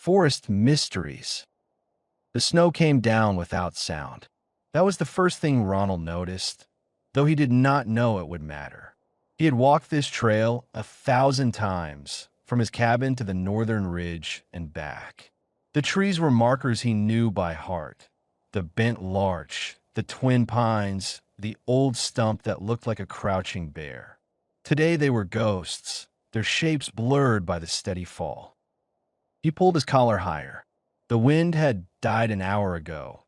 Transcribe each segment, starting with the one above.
Forest mysteries. The snow came down without sound. That was the first thing Ronald noticed, though he did not know it would matter. He had walked this trail 1,000 times, from his cabin to the northern ridge and back. The trees were markers he knew by heart. The bent larch, the twin pines, the old stump that looked like a crouching bear. Today they were ghosts, their shapes blurred by the steady fall. He pulled his collar higher. The wind had died an hour ago,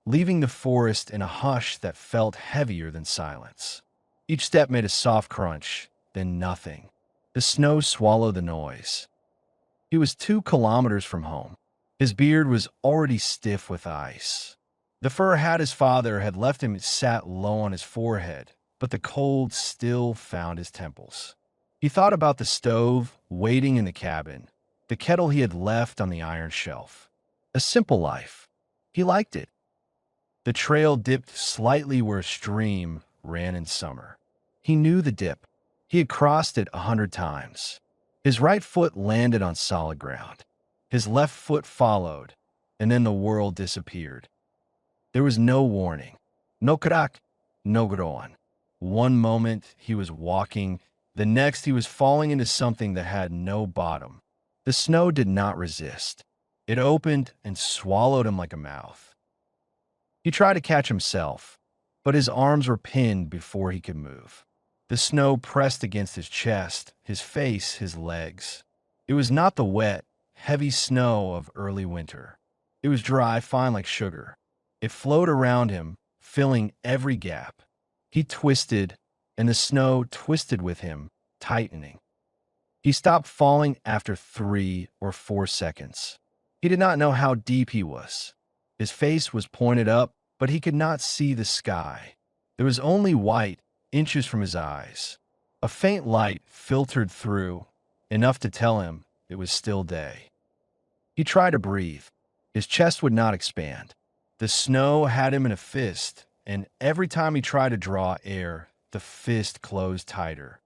leaving the forest in a hush that felt heavier than silence. Each step made a soft crunch, then nothing. The snow swallowed the noise. He was 2 kilometers from home. His beard was already stiff with ice. The fur hat his father had left him sat low on his forehead, but the cold still found his temples. He thought about the stove waiting in the cabin, the kettle he had left on the iron shelf. A simple life. He liked it. The trail dipped slightly where a stream ran in summer. He knew the dip. He had crossed it 100 times. His right foot landed on solid ground. His left foot followed, and then the world disappeared. There was no warning. No krak, no groan. One moment he was walking, the next he was falling into something that had no bottom. The snow did not resist. It opened and swallowed him like a mouth. He tried to catch himself, but his arms were pinned before he could move. The snow pressed against his chest, his face, his legs. It was not the wet, heavy snow of early winter. It was dry, fine like sugar. It flowed around him, filling every gap. He twisted, and the snow twisted with him, tightening. He stopped falling after 3 or 4 seconds. He did not know how deep he was. His face was pointed up, but he could not see the sky. There was only white, inches from his eyes. A faint light filtered through, enough to tell him it was still day. He tried to breathe. His chest would not expand. The snow had him in a fist, and every time he tried to draw air, the fist closed tighter.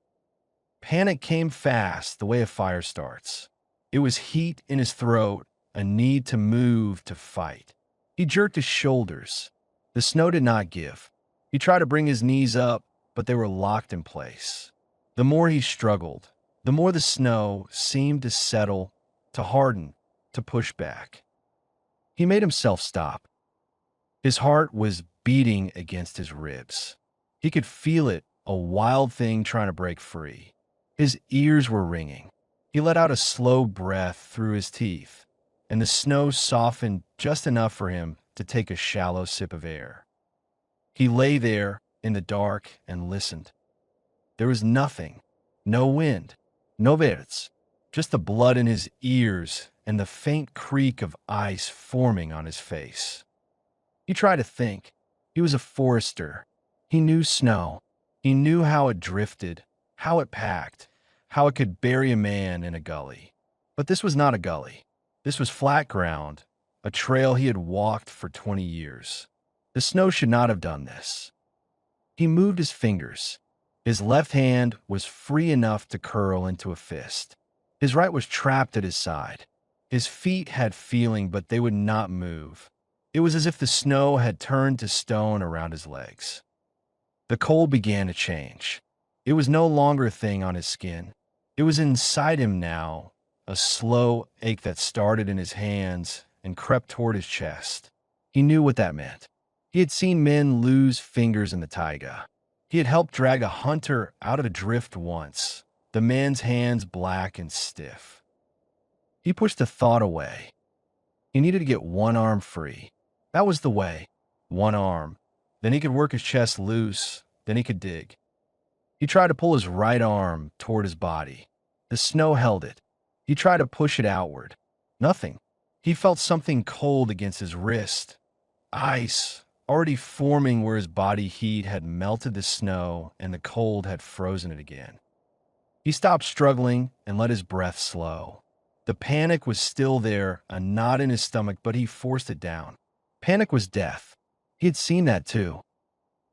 Panic came fast, the way a fire starts. It was heat in his throat, a need to move, to fight. He jerked his shoulders. The snow did not give. He tried to bring his knees up, but they were locked in place. The more he struggled, the more the snow seemed to settle, to harden, to push back. He made himself stop. His heart was beating against his ribs. He could feel it, a wild thing trying to break free. His ears were ringing. He let out a slow breath through his teeth, and the snow softened just enough for him to take a shallow sip of air. He lay there in the dark and listened. There was nothing, no wind, no birds, just the blood in his ears and the faint creak of ice forming on his face. He tried to think. He was a forester. He knew snow. He knew how it drifted, how it packed, how it could bury a man in a gully. But this was not a gully. This was flat ground, a trail he had walked for 20 years. The snow should not have done this. He moved his fingers. His left hand was free enough to curl into a fist. His right was trapped at his side. His feet had feeling, but they would not move. It was as if the snow had turned to stone around his legs. The cold began to change. It was no longer a thing on his skin. It was inside him now, a slow ache that started in his hands and crept toward his chest. He knew what that meant. He had seen men lose fingers in the taiga. He had helped drag a hunter out of a drift once, the man's hands black and stiff. He pushed the thought away. He needed to get one arm free. That was the way. One arm. Then he could work his chest loose. Then he could dig. He tried to pull his right arm toward his body. The snow held it. He tried to push it outward. Nothing. He felt something cold against his wrist. Ice, already forming where his body heat had melted the snow and the cold had frozen it again. He stopped struggling and let his breath slow. The panic was still there, a knot in his stomach, but he forced it down. Panic was death. He had seen that too.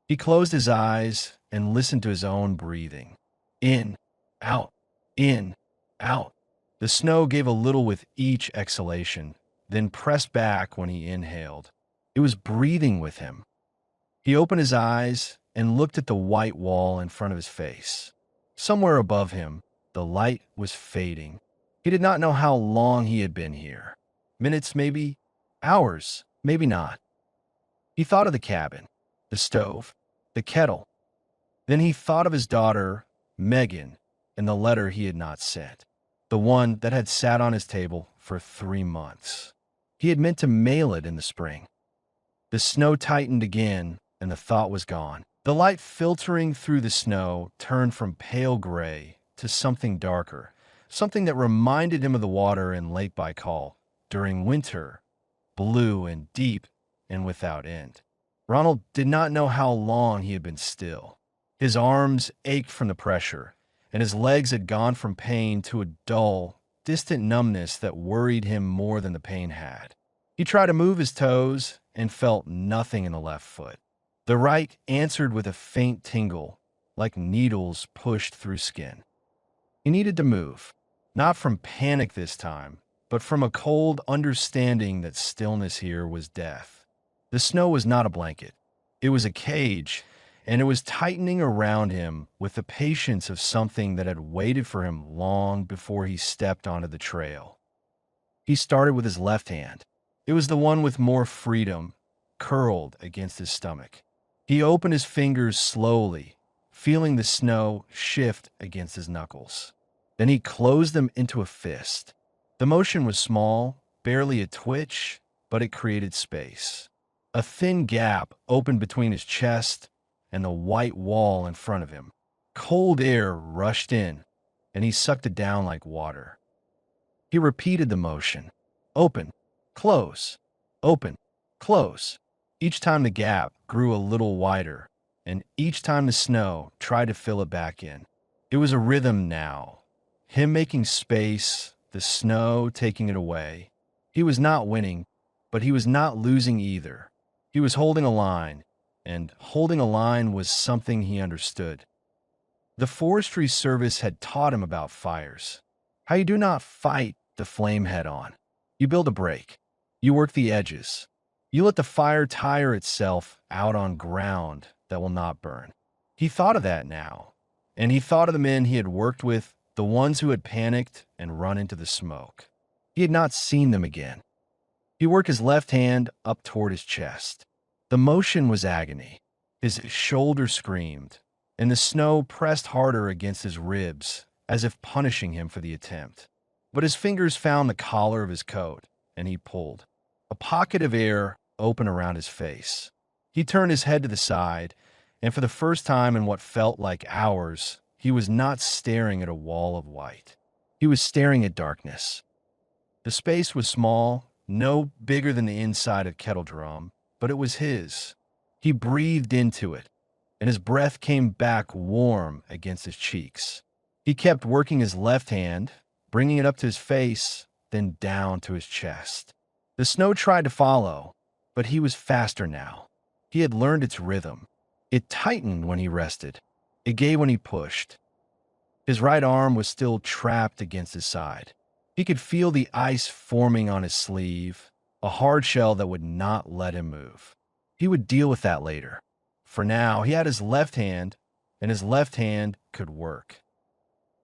He closed his eyes and listened to his own breathing. In, out, in, out. The snow gave a little with each exhalation, then pressed back when he inhaled. It was breathing with him. He opened his eyes and looked at the white wall in front of his face. Somewhere above him, the light was fading. He did not know how long he had been here. Minutes, maybe. Hours, maybe not. He thought of the cabin, the stove, the kettle. Then he thought of his daughter, Megan, and the letter he had not sent, the one that had sat on his table for 3 months. He had meant to mail it in the spring. The snow tightened again, and the thought was gone. The light filtering through the snow turned from pale gray to something darker, something that reminded him of the water in Lake Baikal during winter, blue and deep and without end. Ronald did not know how long he had been still. His arms ached from the pressure, and his legs had gone from pain to a dull, distant numbness that worried him more than the pain had. He tried to move his toes and felt nothing in the left foot. The right answered with a faint tingle, like needles pushed through skin. He needed to move, not from panic this time, but from a cold understanding that stillness here was death. The snow was not a blanket. It was a cage, and it was tightening around him with the patience of something that had waited for him long before he stepped onto the trail. He started with his left hand. It was the one with more freedom, curled against his stomach. He opened his fingers slowly, feeling the snow shift against his knuckles. Then he closed them into a fist. The motion was small, barely a twitch, but it created space. A thin gap opened between his chest and the white wall in front of him. Cold air rushed in, and he sucked it down like water. He repeated the motion. Open, close, open, close. Each time the gap grew a little wider, and each time the snow tried to fill it back in. It was a rhythm now. Him making space, the snow taking it away. He was not winning, but he was not losing either. He was holding a line, and holding a line was something he understood. The Forestry Service had taught him about fires. How you do not fight the flame head on. You build a break. You work the edges. You let the fire tire itself out on ground that will not burn. He thought of that now, and he thought of the men he had worked with, the ones who had panicked and run into the smoke. He had not seen them again. He worked his left hand up toward his chest. The motion was agony. His shoulder screamed, and the snow pressed harder against his ribs, as if punishing him for the attempt. But his fingers found the collar of his coat, and he pulled. A pocket of air opened around his face. He turned his head to the side, and for the first time in what felt like hours, he was not staring at a wall of white. He was staring at darkness. The space was small, no bigger than the inside of Kettle Drum, but it was his. He breathed into it, and his breath came back warm against his cheeks. He kept working his left hand, bringing it up to his face, then down to his chest. The snow tried to follow, but he was faster now. He had learned its rhythm. It tightened when he rested. It gave when he pushed. His right arm was still trapped against his side. He could feel the ice forming on his sleeve, a hard shell that would not let him move. He would deal with that later. For now, he had his left hand, and his left hand could work.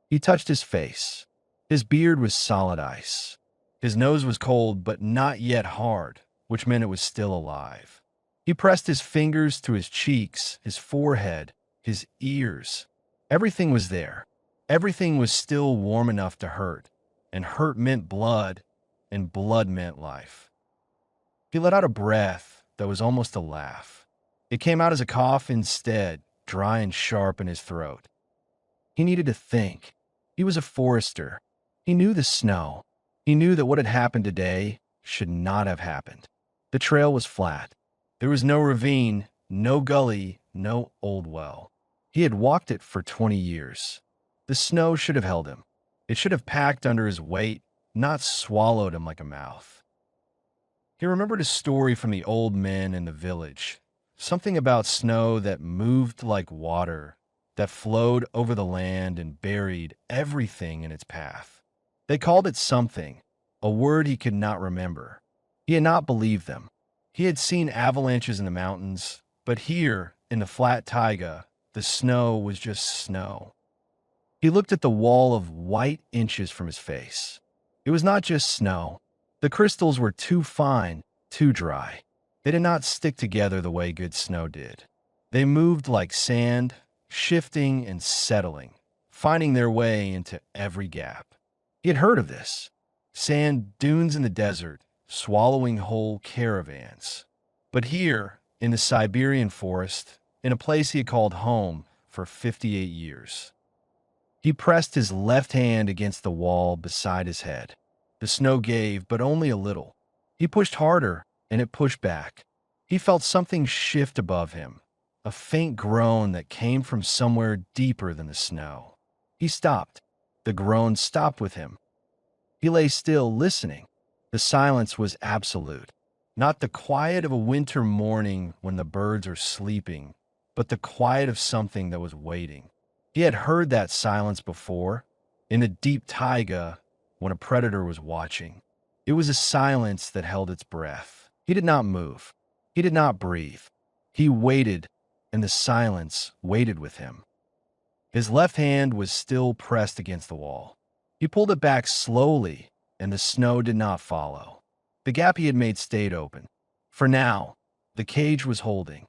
He touched his face. His beard was solid ice. His nose was cold, but not yet hard, which meant it was still alive. He pressed his fingers to his cheeks, his forehead, his ears. Everything was there. Everything was still warm enough to hurt, and hurt meant blood, and blood meant life. He let out a breath that was almost a laugh. It came out as a cough instead, dry and sharp in his throat. He needed to think. He was a forester. He knew the snow. He knew that what had happened today should not have happened. The trail was flat. There was no ravine, no gully, no old well. He had walked it for 20 years. The snow should have held him. It should have packed under his weight, not swallowed him like a mouth. He remembered a story from the old men in the village, something about snow that moved like water, that flowed over the land and buried everything in its path. They called it something, a word he could not remember. He had not believed them. He had seen avalanches in the mountains, but here, in the flat taiga, the snow was just snow. He looked at the wall of white inches from his face. It was not just snow. The crystals were too fine, too dry. They did not stick together the way good snow did. They moved like sand, shifting and settling, finding their way into every gap. He had heard of this. Sand dunes in the desert, swallowing whole caravans. But here, in the Siberian forest, in a place he had called home for 58 years. He pressed his left hand against the wall beside his head. The snow gave, but only a little. He pushed harder, and it pushed back. He felt something shift above him, a faint groan that came from somewhere deeper than the snow. He stopped. The groan stopped with him. He lay still, listening. The silence was absolute. Not the quiet of a winter morning when the birds are sleeping, but the quiet of something that was waiting. He had heard that silence before, in the deep taiga, when a predator was watching. It was a silence that held its breath. He did not move. He did not breathe. He waited, and the silence waited with him. His left hand was still pressed against the wall. He pulled it back slowly, and the snow did not follow. The gap he had made stayed open. For now, the cage was holding.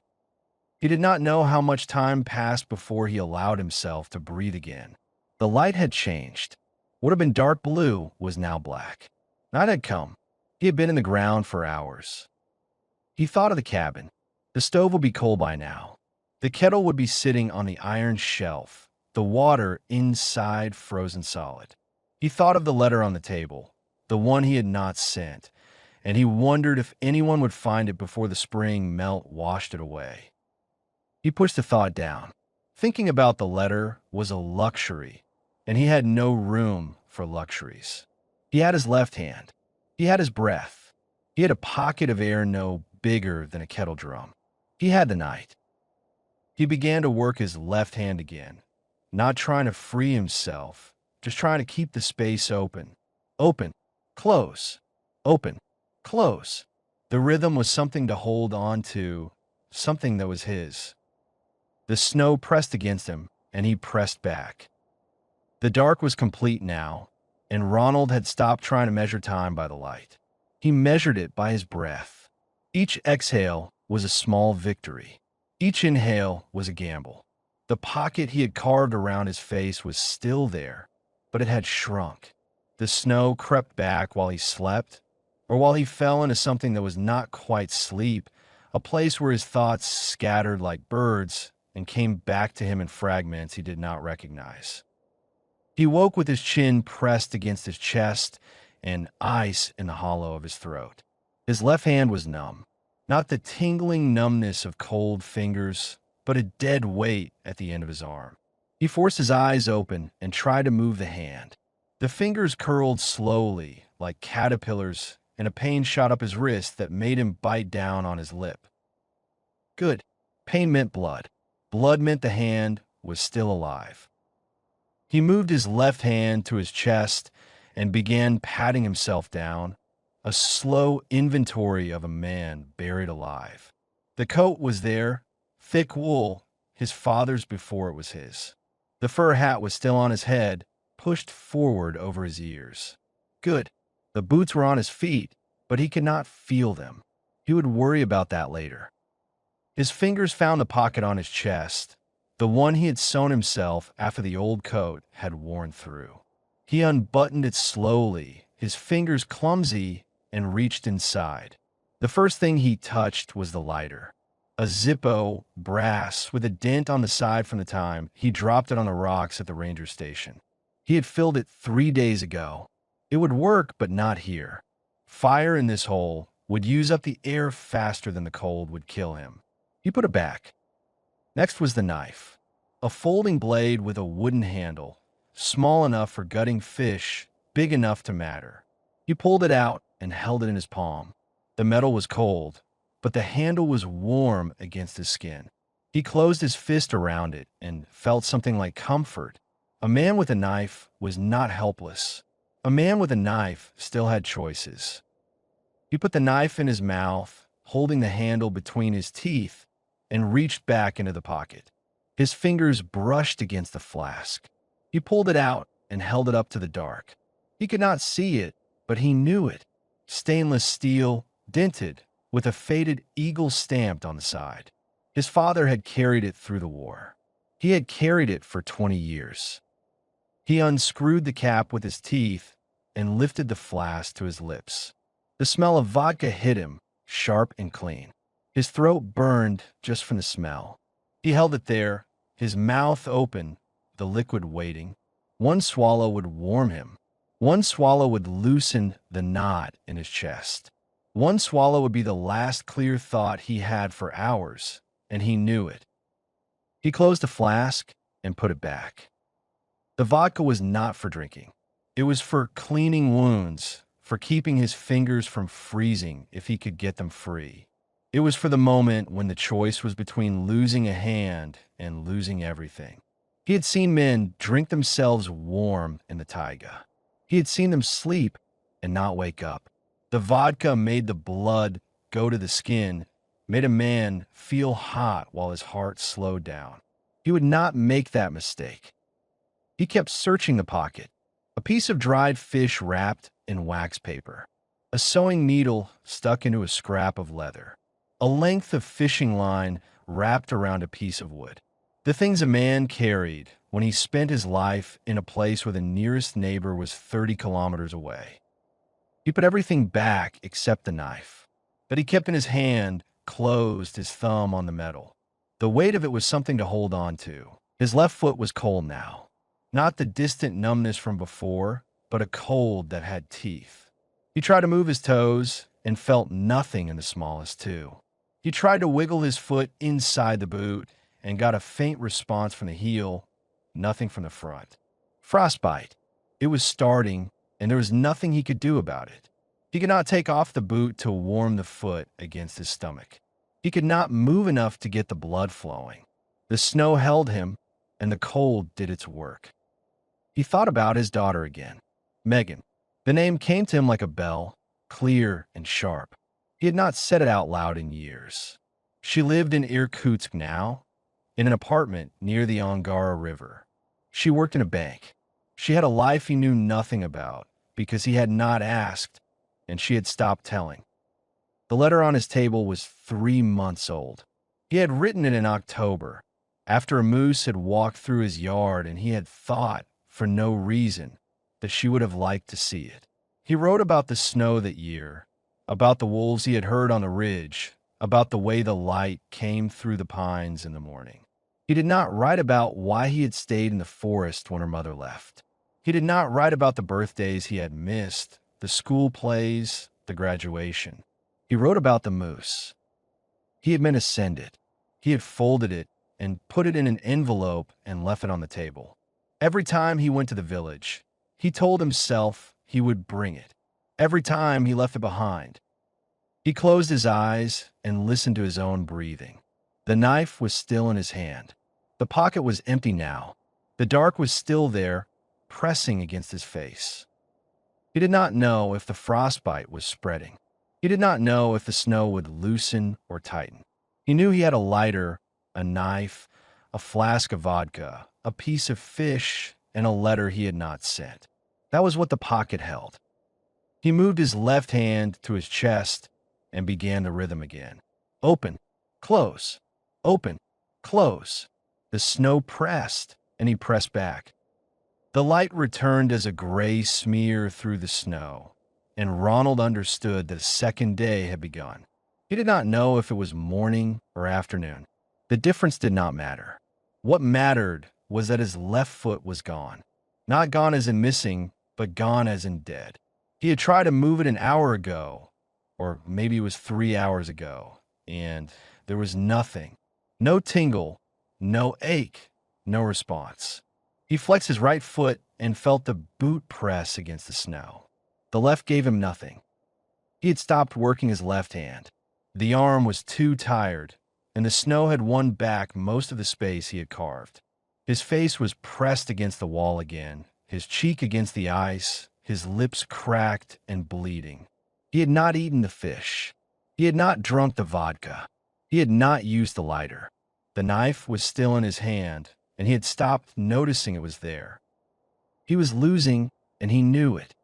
He did not know how much time passed before he allowed himself to breathe again. The light had changed. What had been dark blue was now black. Night had come. He had been in the ground for hours. He thought of the cabin. The stove would be cold by now. The kettle would be sitting on the iron shelf, the water inside frozen solid. He thought of the letter on the table, the one he had not sent, and he wondered if anyone would find it before the spring melt washed it away. He pushed the thought down. Thinking about the letter was a luxury, and he had no room for luxuries. He had his left hand. He had his breath. He had a pocket of air no bigger than a kettle drum. He had the night. He began to work his left hand again, not trying to free himself, just trying to keep the space open. Open, close, open, close. The rhythm was something to hold on to, something that was his. The snow pressed against him, and he pressed back. The dark was complete now, and Ronald had stopped trying to measure time by the light. He measured it by his breath. Each exhale was a small victory. Each inhale was a gamble. The pocket he had carved around his face was still there, but it had shrunk. The snow crept back while he slept, or while he fell into something that was not quite sleep, a place where his thoughts scattered like birds and came back to him in fragments he did not recognize. He woke with his chin pressed against his chest and ice in the hollow of his throat. His left hand was numb, not the tingling numbness of cold fingers, but a dead weight at the end of his arm. He forced his eyes open and tried to move the hand. The fingers curled slowly, like caterpillars, and a pain shot up his wrist that made him bite down on his lip. Good. Pain meant blood. Blood meant the hand was still alive. He moved his left hand to his chest and began patting himself down, a slow inventory of a man buried alive. The coat was there, thick wool, his father's before it was his. The fur hat was still on his head, pushed forward over his ears. Good. The boots were on his feet, but he could not feel them. He would worry about that later. His fingers found the pocket on his chest, the one he had sewn himself after the old coat had worn through. He unbuttoned it slowly, his fingers clumsy, and reached inside. The first thing he touched was the lighter. A Zippo, brass, with a dent on the side from the time he dropped it on the rocks at the ranger station. He had filled it 3 days ago. It would work, but not here. Fire in this hole would use up the air faster than the cold would kill him. He put it back. Next was the knife. A folding blade with a wooden handle, small enough for gutting fish, big enough to matter. He pulled it out and held it in his palm. The metal was cold, but the handle was warm against his skin. He closed his fist around it and felt something like comfort. A man with a knife was not helpless. A man with a knife still had choices. He put the knife in his mouth, holding the handle between his teeth, and reached back into the pocket. His fingers brushed against the flask. He pulled it out and held it up to the dark. He could not see it, but he knew it. Stainless steel, dented, with a faded eagle stamped on the side. His father had carried it through the war. He had carried it for 20 years. He unscrewed the cap with his teeth and lifted the flask to his lips. The smell of vodka hit him, sharp and clean. His throat burned just from the smell. He held it there, his mouth open, the liquid waiting. One swallow would warm him. One swallow would loosen the knot in his chest. One swallow would be the last clear thought he had for hours, and he knew it. He closed the flask and put it back. The vodka was not for drinking. It was for cleaning wounds, for keeping his fingers from freezing if he could get them free. It was for the moment when the choice was between losing a hand and losing everything. He had seen men drink themselves warm in the taiga. He had seen them sleep and not wake up. The vodka made the blood go to the skin, made a man feel hot while his heart slowed down. He would not make that mistake. He kept searching the pocket. A piece of dried fish wrapped in wax paper. A sewing needle stuck into a scrap of leather. A length of fishing line wrapped around a piece of wood. The things a man carried when he spent his life in a place where the nearest neighbor was 30 kilometers away. He put everything back except the knife that he kept in his hand, closed his thumb on the metal. The weight of it was something to hold on to. His left foot was cold now. Not the distant numbness from before, but a cold that had teeth. He tried to move his toes and felt nothing in the smallest too. He tried to wiggle his foot inside the boot and got a faint response from the heel, nothing from the front. Frostbite. It was starting, and there was nothing he could do about it. He could not take off the boot to warm the foot against his stomach. He could not move enough to get the blood flowing. The snow held him, and the cold did its work. He thought about his daughter again. Megan. The name came to him like a bell, clear and sharp. He had not said it out loud in years. She lived in Irkutsk now, in an apartment near the Angara River. She worked in a bank. She had a life he knew nothing about because he had not asked, and she had stopped telling. The letter on his table was 3 months old. He had written it in October, after a moose had walked through his yard, and he had thought, for no reason, that she would have liked to see it. He wrote about the snow that year, about the wolves he had heard on the ridge, about the way the light came through the pines in the morning. He did not write about why he had stayed in the forest when her mother left. He did not write about the birthdays he had missed, the school plays, the graduation. He wrote about the moose. He had been ascended. He had folded it and put it in an envelope and left it on the table. Every time he went to the village, he told himself he would bring it. Every time he left it behind. He closed his eyes and listened to his own breathing. The knife was still in his hand. The pocket was empty now. The dark was still there, pressing against his face. He did not know if the frostbite was spreading. He did not know if the snow would loosen or tighten. He knew he had a lighter, a knife, a flask of vodka, a piece of fish, and a letter he had not sent. That was what the pocket held. He moved his left hand to his chest and began the rhythm again. Open, close, open, close. The snow pressed, and he pressed back. The light returned as a gray smear through the snow, and Ronald understood that a second day had begun. He did not know if it was morning or afternoon. The difference did not matter. What mattered was that his left foot was gone. Not gone as in missing, but gone as in dead. He had tried to move it an hour ago, or maybe it was 3 hours ago, and there was nothing. No tingle, no ache, no response. He flexed his right foot and felt the boot press against the snow. The left gave him nothing. He had stopped working his left hand. The arm was too tired, and the snow had won back most of the space he had carved. His face was pressed against the wall again, his cheek against the ice, his lips cracked and bleeding. He had not eaten the fish. He had not drunk the vodka. He had not used the lighter. The knife was still in his hand, and he had stopped noticing it was there. He was losing, and he knew it.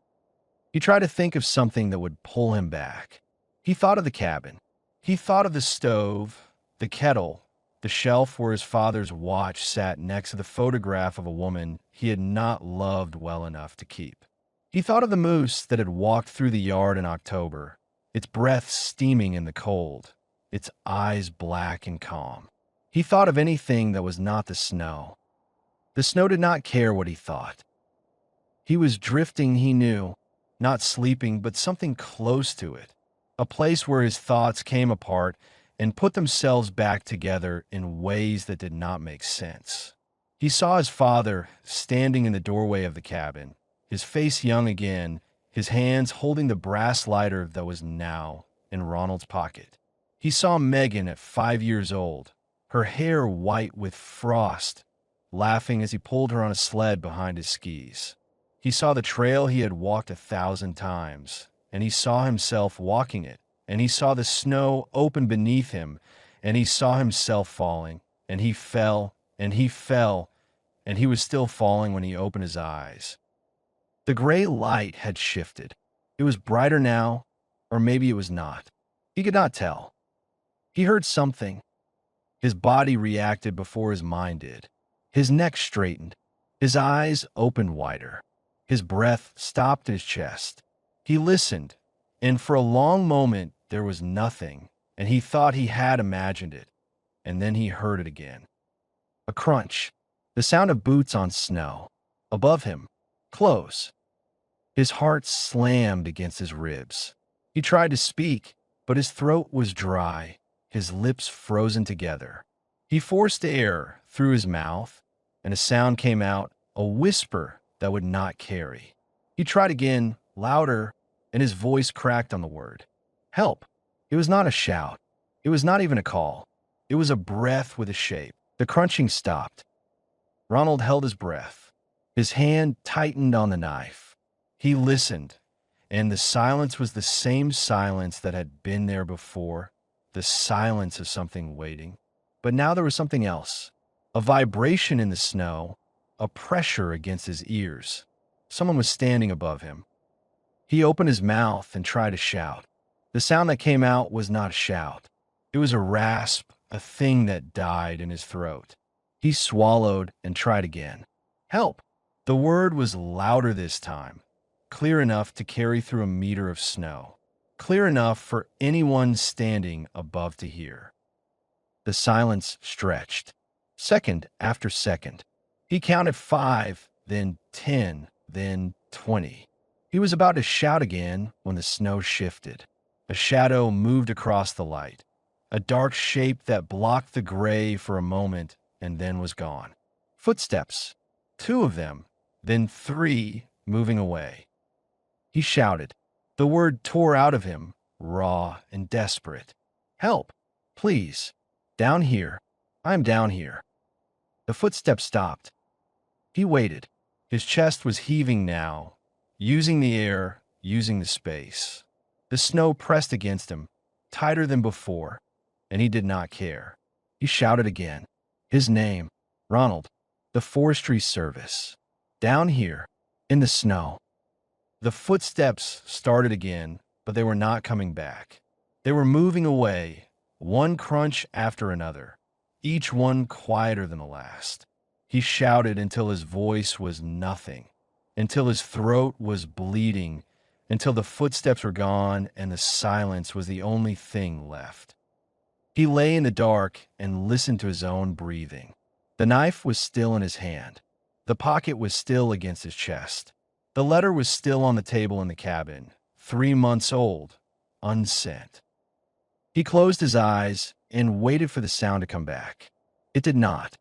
He tried to think of something that would pull him back. He thought of the cabin. He thought of the stove, the kettle, the shelf where his father's watch sat next to the photograph of a woman he had not loved well enough to keep. He thought of the moose that had walked through the yard in October, its breath steaming in the cold, its eyes black and calm. He thought of anything that was not the snow. The snow did not care what he thought. He was drifting, he knew, not sleeping, but something close to it, a place where his thoughts came apart and put themselves back together in ways that did not make sense. He saw his father standing in the doorway of the cabin, his face young again, his hands holding the brass lighter that was now in Ronald's pocket. He saw Megan at 5 years old, her hair white with frost, laughing as he pulled her on a sled behind his skis. He saw the trail he had walked 1,000 times, and he saw himself walking it, and he saw the snow open beneath him, and he saw himself falling, and he fell, and he fell, and he was still falling when he opened his eyes. The gray light had shifted. It was brighter now, or maybe it was not. He could not tell. He heard something. His body reacted before his mind did. His neck straightened. His eyes opened wider. His breath stopped in his chest. He listened, and for a long moment there was nothing, and he thought he had imagined it. And then he heard it again. A crunch, the sound of boots on snow. Above him, close. His heart slammed against his ribs. He tried to speak, but his throat was dry, his lips frozen together. He forced air through his mouth, and a sound came out, a whisper that would not carry. He tried again, louder, and his voice cracked on the word. Help. It was not a shout. It was not even a call. It was a breath with a shape. The crunching stopped. Ronald held his breath. His hand tightened on the knife. He listened, and the silence was the same silence that had been there before, the silence of something waiting. But now there was something else, a vibration in the snow, a pressure against his ears. Someone was standing above him. He opened his mouth and tried to shout. The sound that came out was not a shout. It was a rasp, a thing that died in his throat. He swallowed and tried again. Help! The word was louder this time, clear enough to carry through a meter of snow, clear enough for anyone standing above to hear. The silence stretched, second after second. He counted 5, then 10, then 20. He was about to shout again when the snow shifted. A shadow moved across the light, a dark shape that blocked the gray for a moment and then was gone. Footsteps, 2 of them, then 3 moving away. He shouted. The word tore out of him, raw and desperate. Help, please. Down here. I'm down here. The footsteps stopped. He waited. His chest was heaving now, using the air, using the space. The snow pressed against him, tighter than before, and he did not care. He shouted again. His name, Ronald, the Forestry Service. Down here, in the snow. The footsteps started again, but they were not coming back. They were moving away, one crunch after another, each one quieter than the last. He shouted until his voice was nothing, until his throat was bleeding, until the footsteps were gone and the silence was the only thing left. He lay in the dark and listened to his own breathing. The knife was still in his hand. The pocket was still against his chest. The letter was still on the table in the cabin, 3 months old, unsent. He closed his eyes and waited for the sound to come back. It did not.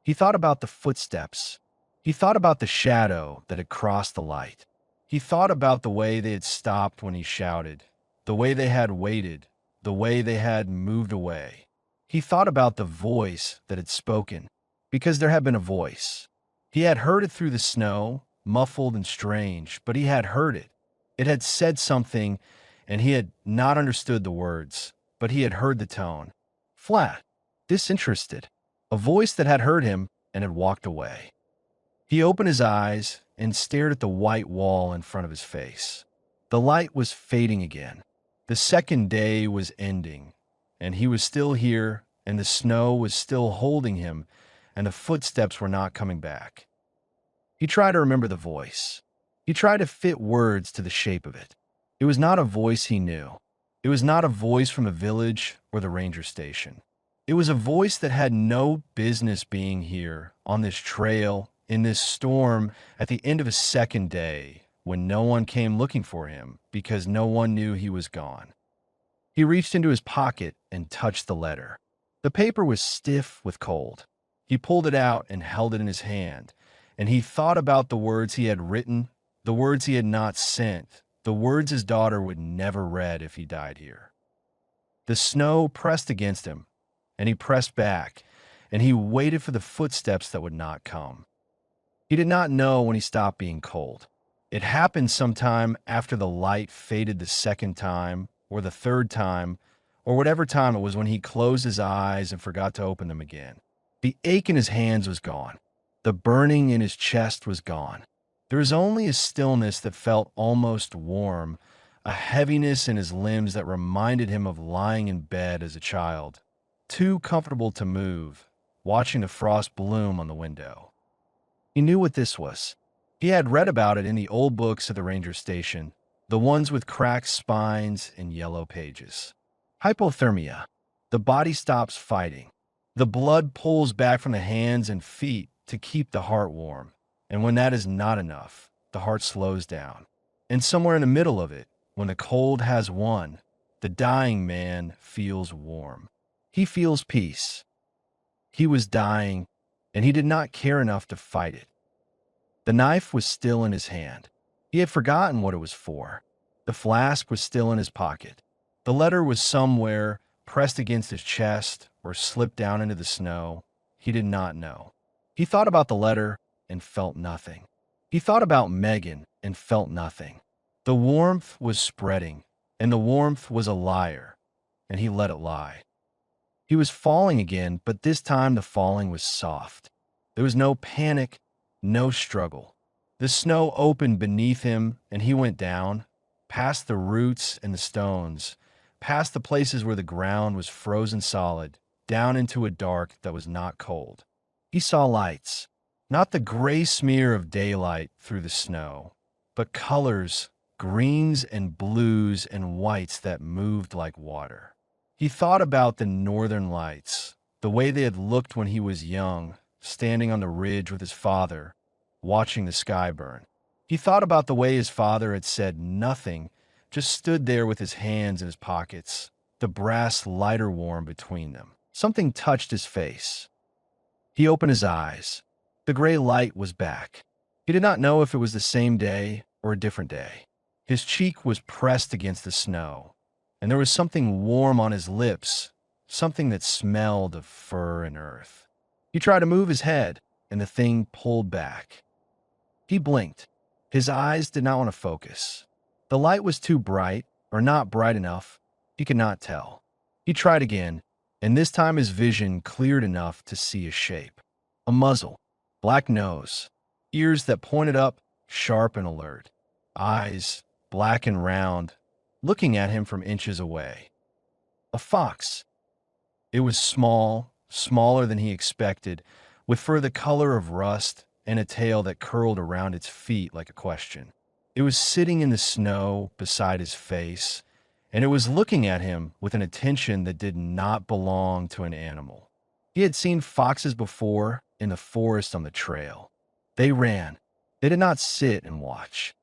He thought about the footsteps. He thought about the shadow that had crossed the light. He thought about the way they had stopped when he shouted, the way they had waited, the way they had moved away. He thought about the voice that had spoken, because there had been a voice. He had heard it through the snow, muffled and strange, but he had heard it. It had said something, and he had not understood the words, but he had heard the tone. Flat, disinterested, a voice that had heard him and had walked away. He opened his eyes and stared at the white wall in front of his face. The light was fading again. The second day was ending, and he was still here, and the snow was still holding him, and the footsteps were not coming back. He tried to remember the voice. He tried to fit words to the shape of it. It was not a voice he knew. It was not a voice from a village or the ranger station. It was a voice that had no business being here, on this trail, in this storm, at the end of a second day, when no one came looking for him because no one knew he was gone. He reached into his pocket and touched the letter. The paper was stiff with cold. He pulled it out and held it in his hand, and he thought about the words he had written, the words he had not sent, the words his daughter would never read if he died here. The snow pressed against him, and he pressed back, and he waited for the footsteps that would not come. He did not know when he stopped being cold. It happened sometime after the light faded the second time, or the third time, or whatever time it was when he closed his eyes and forgot to open them again. The ache in his hands was gone. The burning in his chest was gone. There was only a stillness that felt almost warm, a heaviness in his limbs that reminded him of lying in bed as a child, too comfortable to move, watching the frost bloom on the window. He knew what this was. He had read about it in the old books at the ranger station, the ones with cracked spines and yellow pages. Hypothermia. The body stops fighting. The blood pulls back from the hands and feet to keep the heart warm. And when that is not enough, the heart slows down. And somewhere in the middle of it, when the cold has won, the dying man feels warm. He feels peace. He was dying, and he did not care enough to fight it. The knife was still in his hand. He had forgotten what it was for. The flask was still in his pocket. The letter was somewhere, pressed against his chest, or slipped down into the snow. He did not know. He thought about the letter and felt nothing. He thought about Megan and felt nothing. The warmth was spreading, and the warmth was a liar, and he let it lie. He was falling again, but this time the falling was soft. There was no panic, no struggle. The snow opened beneath him, and he went down, past the roots and the stones, past the places where the ground was frozen solid, down into a dark that was not cold. He saw lights, not the gray smear of daylight through the snow, but colors, greens and blues and whites that moved like water. He thought about the northern lights, the way they had looked when he was young, standing on the ridge with his father, watching the sky burn. He thought about the way his father had said nothing, just stood there with his hands in his pockets, the brass lighter warm between them. Something touched his face. He opened his eyes. The gray light was back. He did not know if it was the same day or a different day. His cheek was pressed against the snow, and there was something warm on his lips, something that smelled of fur and earth. He tried to move his head, and the thing pulled back. He blinked. His eyes did not want to focus. The light was too bright, or not bright enough. He could not tell. He tried again, and this time his vision cleared enough to see a shape. A muzzle, black nose, ears that pointed up, sharp and alert, eyes, black and round, looking at him from inches away. A fox. It was small, smaller than he expected, with fur the color of rust and a tail that curled around its feet like a question. It was sitting in the snow beside his face, and it was looking at him with an attention that did not belong to an animal. He had seen foxes before in the forest on the trail. They ran. They did not sit and watch.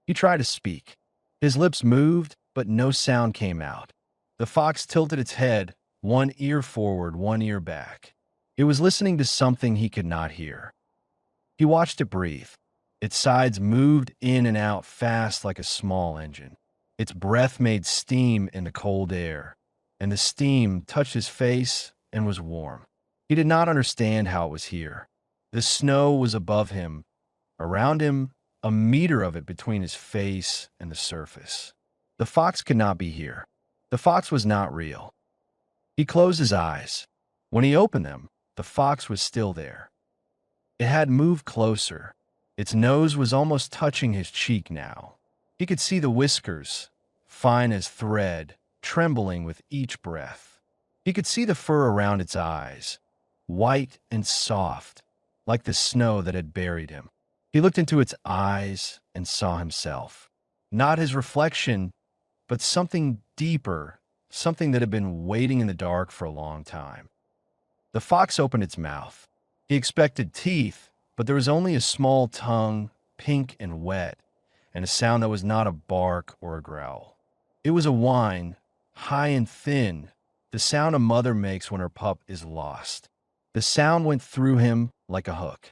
He tried to speak. His lips moved, but no sound came out. The fox tilted its head, one ear forward, one ear back. It was listening to something he could not hear. He watched it breathe. Its sides moved in and out fast like a small engine. Its breath made steam in the cold air, and the steam touched his face and was warm. He did not understand how it was here. The snow was above him, Around him, a meter of it between his face and the surface. The fox could not be here. The fox was not real. He closed his eyes. When he opened them, the fox was still there. It had moved closer. Its nose was almost touching his cheek now. He could see the whiskers, fine as thread, trembling with each breath. He could see the fur around its eyes, white and soft, like the snow that had buried him. He looked into its eyes and saw himself. Not his reflection, but something deeper, something that had been waiting in the dark for a long time. The fox opened its mouth. He expected teeth, but there was only a small tongue, pink and wet, and a sound that was not a bark or a growl. It was a whine, high and thin, the sound a mother makes when her pup is lost. The sound went through him like a hook.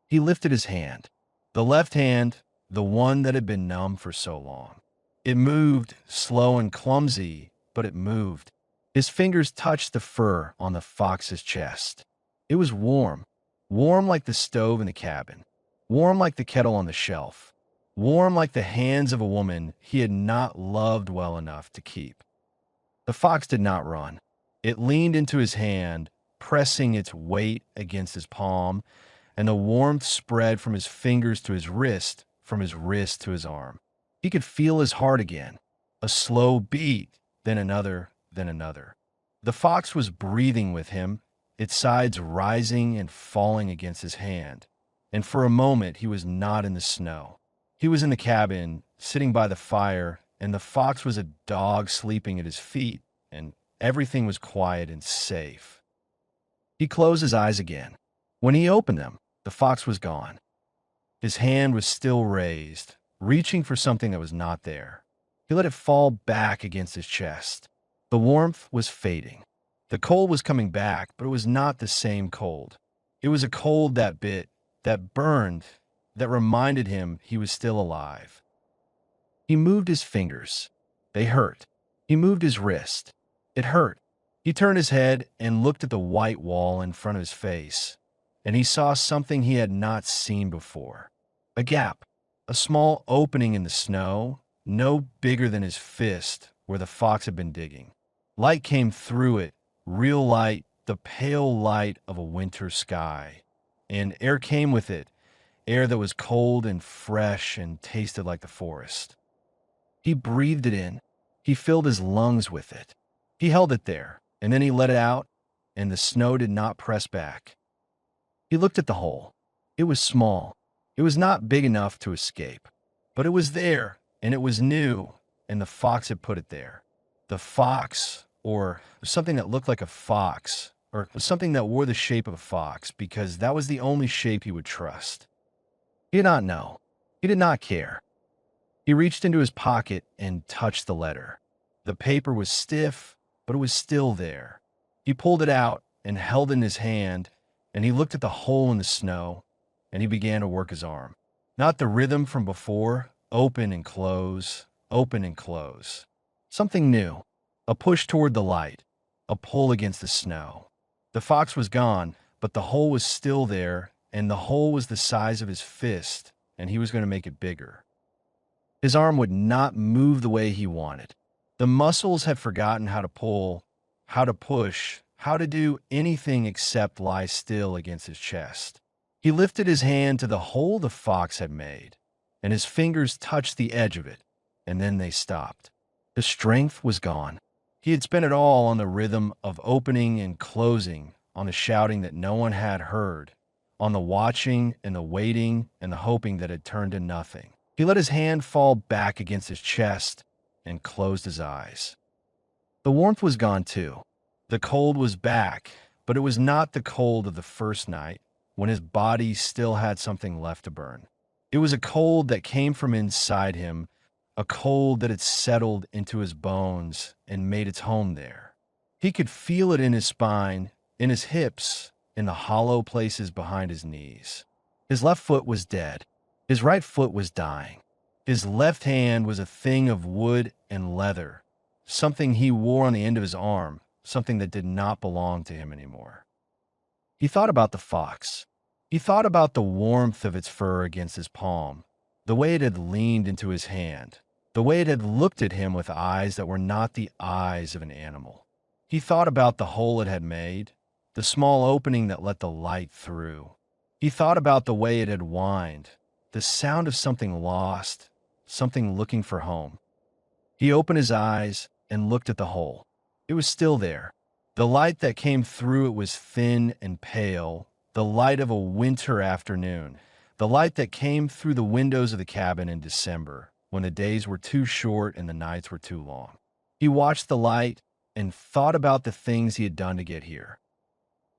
He lifted his hand, the left hand, the one that had been numb for so long. It moved, slow and clumsy, but it moved. His fingers touched the fur on the fox's chest. It was warm, warm like the stove in the cabin, warm like the kettle on the shelf, warm like the hands of a woman he had not loved well enough to keep. The fox did not run. It leaned into his hand, pressing its weight against his palm, and the warmth spread from his fingers to his wrist, from his wrist to his arm. He could feel his heart again, a slow beat, then another, then another. The fox was breathing with him, its sides rising and falling against his hand, and for a moment he was not in the snow. He was in the cabin, sitting by the fire, and the fox was a dog sleeping at his feet, and everything was quiet and safe. He closed his eyes again. When he opened them, the fox was gone. His hand was still raised, reaching for something that was not there. He let it fall back against his chest. The warmth was fading. The cold was coming back, but it was not the same cold. It was a cold that bit, that burned, that reminded him he was still alive. He moved his fingers. They hurt. He moved his wrist. It hurt. He turned his head and looked at the white wall in front of his face, and he saw something he had not seen before. A gap, a small opening in the snow, no bigger than his fist, where the fox had been digging. Light came through it, real light, the pale light of a winter sky. And air came with it, air that was cold and fresh and tasted like the forest. He breathed it in. He filled his lungs with it. He held it there, and then he let it out, and the snow did not press back. He looked at the hole. It was small. It was not big enough to escape. But it was there, and it was new, and the fox had put it there. The fox, or something that looked like a fox, or something that wore the shape of a fox, because that was the only shape he would trust. He did not know. He did not care. He reached into his pocket and touched the letter. The paper was stiff, but it was still there. He pulled it out and held it in his hand, and he looked at the hole in the snow, and he began to work his arm. Not the rhythm from before, open and close, open and close. Something new, a push toward the light, a pull against the snow. The fox was gone, but the hole was still there, and the hole was the size of his fist, and he was going to make it bigger. His arm would not move the way he wanted. The muscles had forgotten how to pull, how to push, how to do anything except lie still against his chest. He lifted his hand to the hole the fox had made, and his fingers touched the edge of it, and then they stopped. The strength was gone. He had spent it all on the rhythm of opening and closing, on the shouting that no one had heard, on the watching and the waiting and the hoping that had turned to nothing. He let his hand fall back against his chest and closed his eyes. The warmth was gone too. The cold was back, but it was not the cold of the first night, when his body still had something left to burn. It was a cold that came from inside him, a cold that had settled into his bones and made its home there. He could feel it in his spine, in his hips, in the hollow places behind his knees. His left foot was dead. His right foot was dying. His left hand was a thing of wood and leather, something he wore on the end of his arm, something that did not belong to him anymore. He thought about the fox. He thought about the warmth of its fur against his palm, the way it had leaned into his hand, the way it had looked at him with eyes that were not the eyes of an animal. He thought about the hole it had made, the small opening that let the light through. He thought about the way it had whined, the sound of something lost, something looking for home. He opened his eyes and looked at the hole. It was still there. The light that came through it was thin and pale, the light of a winter afternoon, the light that came through the windows of the cabin in December, when the days were too short and the nights were too long. He watched the light and thought about the things he had done to get here.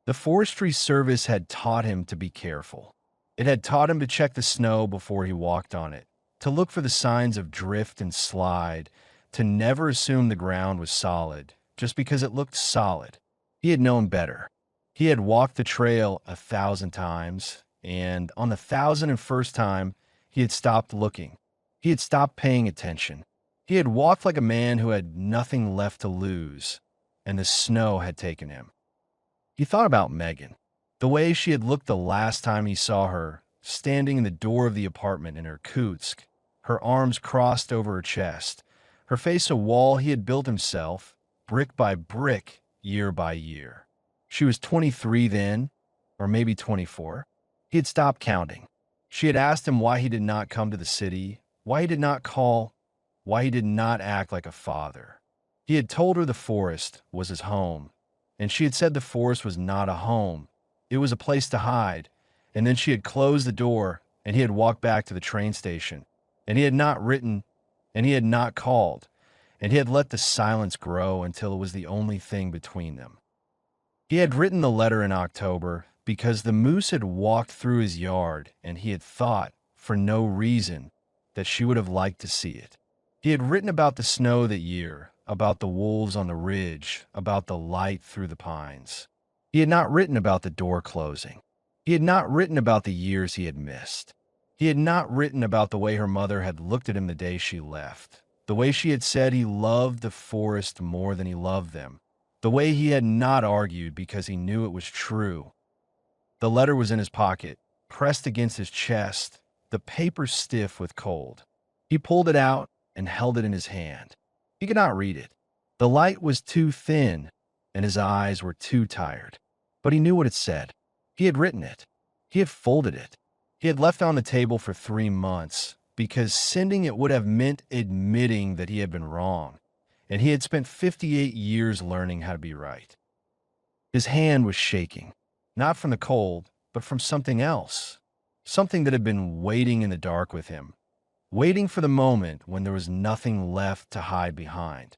The Forestry Service had taught him to be careful. It had taught him to check the snow before he walked on it, to look for the signs of drift and slide, to never assume the ground was solid just because it looked solid. He had known better. He had walked the trail 1,000 times, and on the 1,001st time, he had stopped looking. He had stopped paying attention. He had walked like a man who had nothing left to lose, and the snow had taken him. He thought about Megan, the way she had looked the last time he saw her, standing in the door of the apartment in her Kutsk, her arms crossed over her chest, her face a wall he had built himself, brick by brick, year by year. She was 23 then, or maybe 24. He had stopped counting. She had asked him why he did not come to the city, why he did not call, why he did not act like a father. He had told her the forest was his home, and she had said the forest was not a home. It was a place to hide, and then she had closed the door, and he had walked back to the train station, and he had not written, and he had not called, and he had let the silence grow until it was the only thing between them. He had written the letter in October because the moose had walked through his yard, and he had thought, for no reason, that she would have liked to see it. He had written about the snow that year, about the wolves on the ridge, about the light through the pines. He had not written about the door closing. He had not written about the years he had missed. He had not written about the way her mother had looked at him the day she left, the way she had said he loved the forest more than he loved them, the way he had not argued because he knew it was true. The letter was in his pocket, pressed against his chest, the paper stiff with cold. He pulled it out and held it in his hand. He could not read it. The light was too thin, and his eyes were too tired. But he knew what it said. He had written it. He had folded it. He had left it on the table for 3 months, because sending it would have meant admitting that he had been wrong, and he had spent 58 years learning how to be right. His hand was shaking, not from the cold, but from something else, something that had been waiting in the dark with him, waiting for the moment when there was nothing left to hide behind.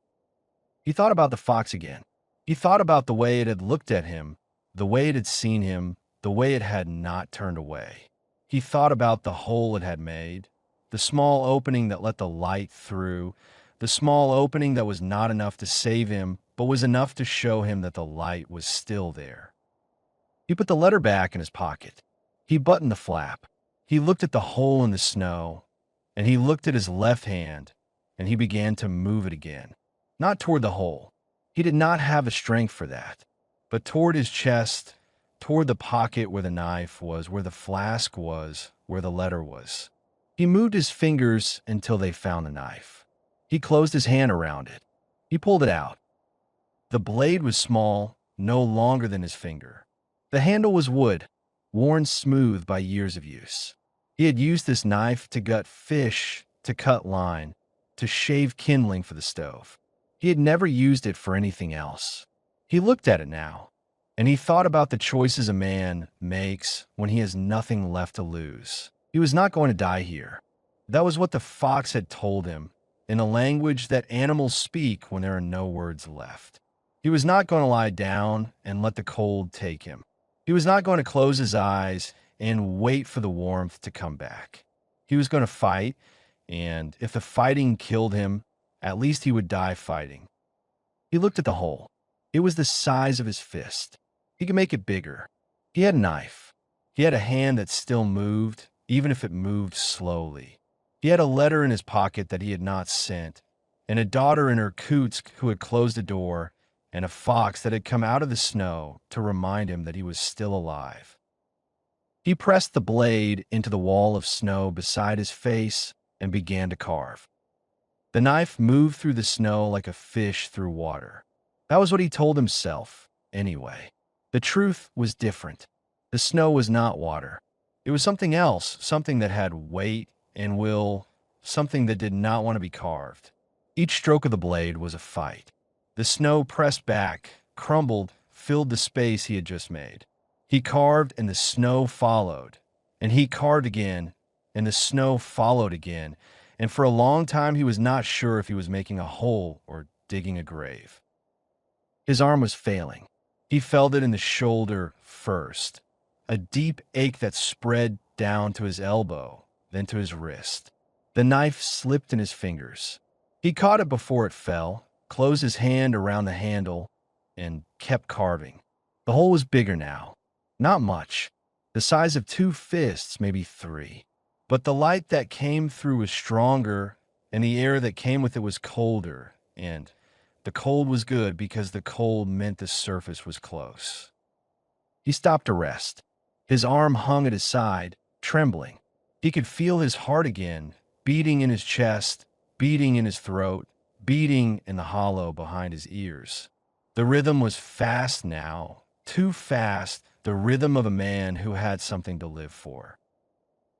He thought about the fox again. He thought about the way it had looked at him, the way it had seen him, the way it had not turned away. He thought about the hole it had made, the small opening that let the light through, the small opening that was not enough to save him, but was enough to show him that the light was still there. He put the letter back in his pocket. He buttoned the flap. He looked at the hole in the snow, and he looked at his left hand, and he began to move it again. Not toward the hole. He did not have the strength for that, but toward his chest, toward the pocket where the knife was, where the flask was, where the letter was. He moved his fingers until they found the knife. He closed his hand around it. He pulled it out. The blade was small, no longer than his finger. The handle was wood, worn smooth by years of use. He had used this knife to gut fish, to cut line, to shave kindling for the stove. He had never used it for anything else. He looked at it now, and he thought about the choices a man makes when he has nothing left to lose. He was not going to die here. That was what the fox had told him, in a language that animals speak when there are no words left. He was not going to lie down and let the cold take him. He was not going to close his eyes and wait for the warmth to come back. He was going to fight, and if the fighting killed him, at least he would die fighting. He looked at the hole. It was the size of his fist. He could make it bigger. He had a knife. He had a hand that still moved, even if it moved slowly. He had a letter in his pocket that he had not sent, and a daughter in Irkutsk who had closed the door, and a fox that had come out of the snow to remind him that he was still alive. He pressed the blade into the wall of snow beside his face and began to carve. The knife moved through the snow like a fish through water. That was what he told himself, anyway. The truth was different. The snow was not water. It was something else, something that had weight and will, something that did not want to be carved. Each stroke of the blade was a fight. The snow pressed back, crumbled, filled the space he had just made. He carved and the snow followed, and he carved again, and the snow followed again, and for a long time he was not sure if he was making a hole or digging a grave. His arm was failing. He felt it in the shoulder first, a deep ache that spread down to his elbow, then to his wrist. The knife slipped in his fingers. He caught it before it fell, closed his hand around the handle, and kept carving. The hole was bigger now. Not much. The size of 2 fists, maybe 3. But the light that came through was stronger, and the air that came with it was colder, and the cold was good because the cold meant the surface was close. He stopped to rest. His arm hung at his side, trembling. He could feel his heart again, beating in his chest, beating in his throat, beating in the hollow behind his ears. The rhythm was fast now, too fast, the rhythm of a man who had something to live for.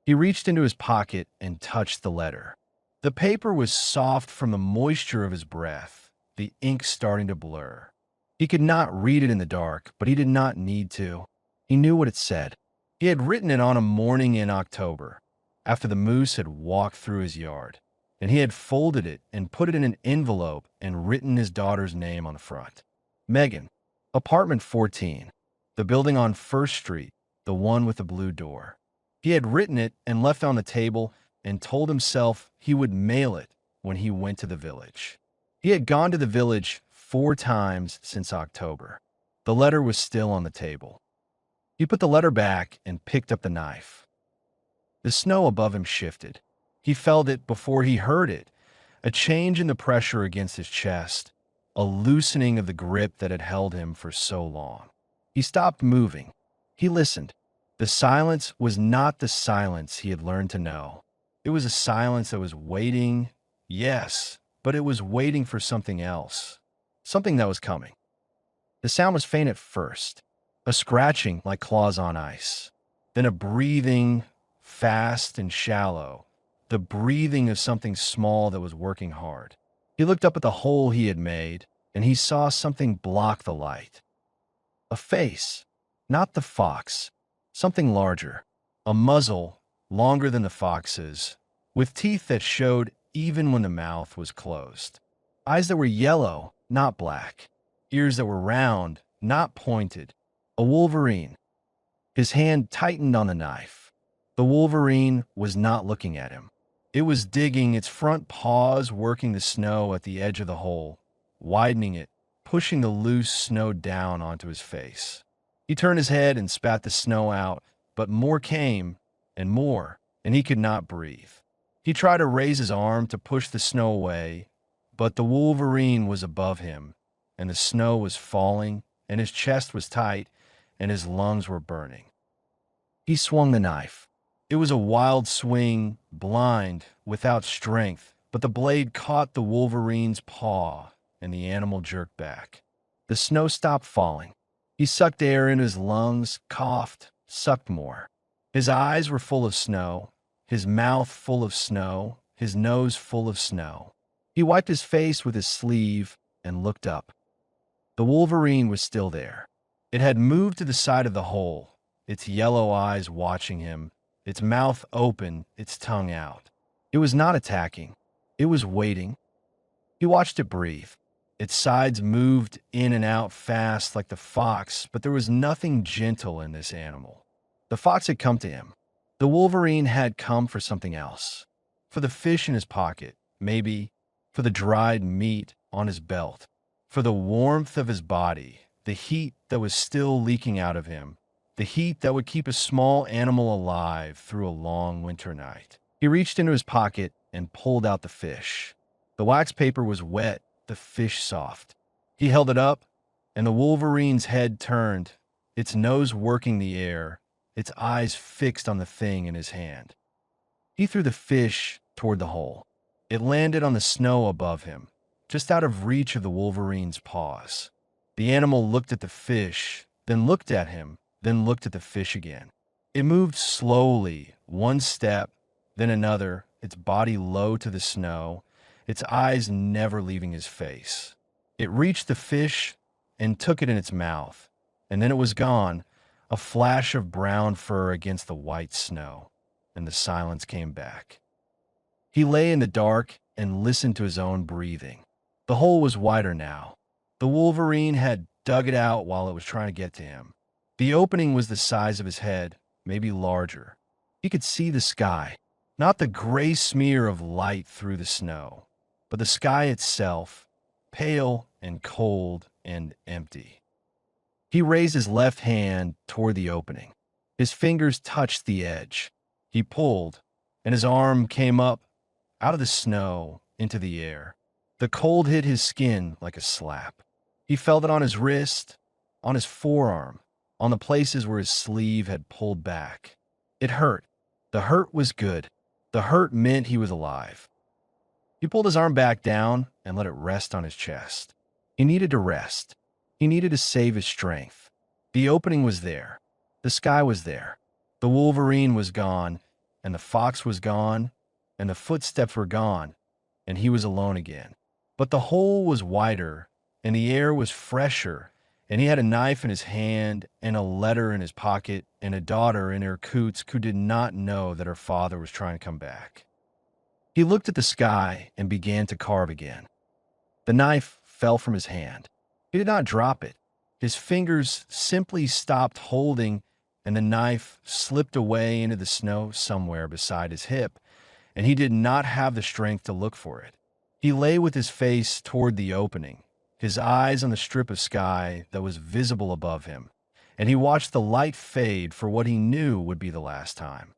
He reached into his pocket and touched the letter. The paper was soft from the moisture of his breath, the ink starting to blur. He could not read it in the dark, but he did not need to. He knew what it said. He had written it on a morning in October, after the moose had walked through his yard, and he had folded it and put it in an envelope and written his daughter's name on the front. Megan, apartment 14, the building on First Street, the one with the blue door. He had written it and left it on the table and told himself he would mail it when he went to the village. He had gone to the village 4 times since October. The letter was still on the table. He put the letter back and picked up the knife. The snow above him shifted. He felt it before he heard it, a change in the pressure against his chest, a loosening of the grip that had held him for so long. He stopped moving. He listened. The silence was not the silence he had learned to know. It was a silence that was waiting, yes, but it was waiting for something else, something that was coming. The sound was faint at first, a scratching like claws on ice, then a breathing, fast and shallow, the breathing of something small that was working hard. He looked up at the hole he had made, and he saw something block the light. A face, not the fox, something larger, a muzzle longer than the fox's, with teeth that showed even when the mouth was closed. Eyes that were yellow, not black. Ears that were round, not pointed. A wolverine. His hand tightened on the knife. The wolverine was not looking at him. It was digging, its front paws working the snow at the edge of the hole, widening it, pushing the loose snow down onto his face. He turned his head and spat the snow out, but more came, and he could not breathe. He tried to raise his arm to push the snow away, but the wolverine was above him, and the snow was falling, and his chest was tight, and his lungs were burning. He swung the knife. It was a wild swing, blind, without strength, but the blade caught the wolverine's paw, and the animal jerked back. The snow stopped falling. He sucked air in his lungs, coughed, sucked more. His eyes were full of snow, his mouth full of snow, his nose full of snow. He wiped his face with his sleeve and looked up. The wolverine was still there. It had moved to the side of the hole, its yellow eyes watching him, its mouth open, its tongue out. It was not attacking. It was waiting. He watched it breathe. Its sides moved in and out fast like the fox, but there was nothing gentle in this animal. The fox had come to him. The wolverine had come for something else. For the fish in his pocket, maybe. For the dried meat on his belt. For the warmth of his body, the heat that was still leaking out of him. The heat that would keep a small animal alive through a long winter night. He reached into his pocket and pulled out the fish. The wax paper was wet, the fish soft. He held it up, and the wolverine's head turned, its nose working the air, its eyes fixed on the thing in his hand. He threw the fish toward the hole. It landed on the snow above him, just out of reach of the wolverine's paws. The animal looked at the fish, then looked at him, then looked at the fish again. It moved slowly, one step, then another, its body low to the snow, its eyes never leaving his face. It reached the fish and took it in its mouth, and then it was gone, a flash of brown fur against the white snow, and the silence came back. He lay in the dark and listened to his own breathing. The hole was wider now. The wolverine had dug it out while it was trying to get to him. The opening was the size of his head, maybe larger. He could see the sky, not the gray smear of light through the snow, but the sky itself, pale and cold and empty. He raised his left hand toward the opening. His fingers touched the edge. He pulled, and his arm came up out of the snow into the air. The cold hit his skin like a slap. He felt it on his wrist, on his forearm, on the places where his sleeve had pulled back. It hurt. The hurt was good. The hurt meant he was alive. He pulled his arm back down and let it rest on his chest. He needed to rest. He needed to save his strength. The opening was there. The sky was there. The wolverine was gone, and the fox was gone, and the footsteps were gone, and he was alone again. But the hole was wider, and the air was fresher, and he had a knife in his hand, and a letter in his pocket, and a daughter in Irkutsk who did not know that her father was trying to come back. He looked at the sky and began to carve again. The knife fell from his hand. He did not drop it. His fingers simply stopped holding, and the knife slipped away into the snow somewhere beside his hip, and he did not have the strength to look for it. He lay with his face toward the opening, his eyes on the strip of sky that was visible above him, and he watched the light fade for what he knew would be the last time.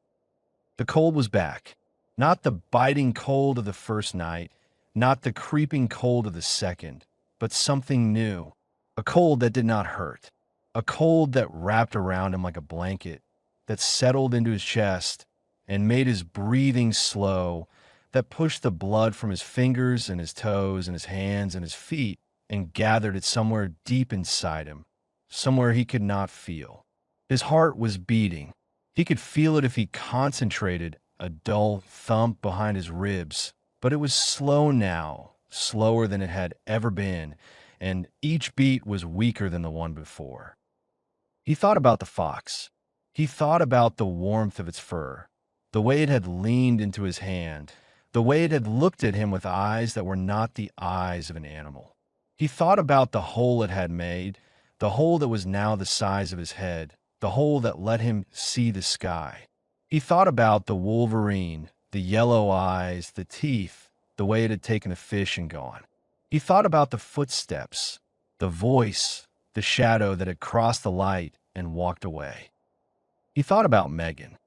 The cold was back. Not the biting cold of the first night, not the creeping cold of the second, but something new, a cold that did not hurt, a cold that wrapped around him like a blanket, that settled into his chest and made his breathing slow, that pushed the blood from his fingers and his toes and his hands and his feet and gathered it somewhere deep inside him, somewhere he could not feel. His heart was beating. He could feel it if he concentrated, a dull thump behind his ribs, but it was slow now, slower than it had ever been, and each beat was weaker than the one before. He thought about the fox. He thought about the warmth of its fur, the way it had leaned into his hand, the way it had looked at him with eyes that were not the eyes of an animal. He thought about the hole it had made, the hole that was now the size of his head, the hole that let him see the sky. He thought about the wolverine, the yellow eyes, the teeth, the way it had taken the fish and gone. He thought about the footsteps, the voice, the shadow that had crossed the light and walked away. He thought about Megan.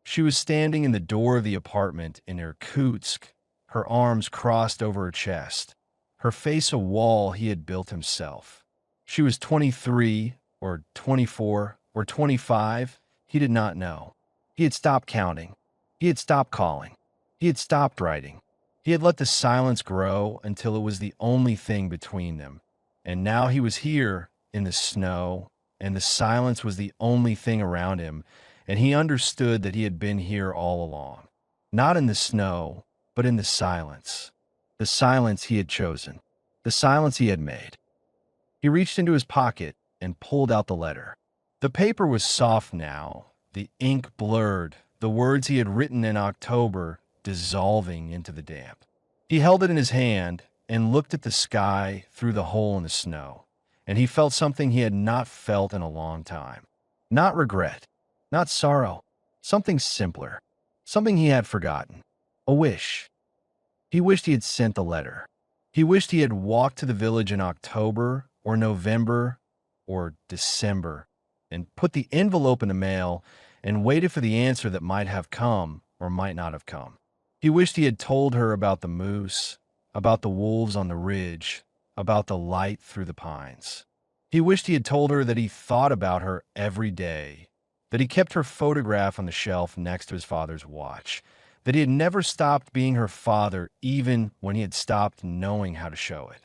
She was standing in the door of the apartment in Irkutsk, her arms crossed over her chest, her face a wall he had built himself. She was 23 or 24 or 25, he did not know. He had stopped counting. He had stopped calling. He had stopped writing. He had let the silence grow until it was the only thing between them. And now he was here in the snow, and the silence was the only thing around him, and he understood that he had been here all along. Not in the snow, but in the silence. The silence he had chosen. The silence he had made. He reached into his pocket and pulled out the letter. The paper was soft now, the ink blurred, the words he had written in October dissolving into the damp. He held it in his hand and looked at the sky through the hole in the snow, and he felt something he had not felt in a long time. Not regret, not sorrow, something simpler, something he had forgotten, a wish. He wished he had sent the letter. He wished he had walked to the village in October or November or December and put the envelope in the mail and waited for the answer that might have come or might not have come. He wished he had told her about the moose, about the wolves on the ridge, about the light through the pines. He wished he had told her that he thought about her every day, that he kept her photograph on the shelf next to his father's watch, that he had never stopped being her father even when he had stopped knowing how to show it.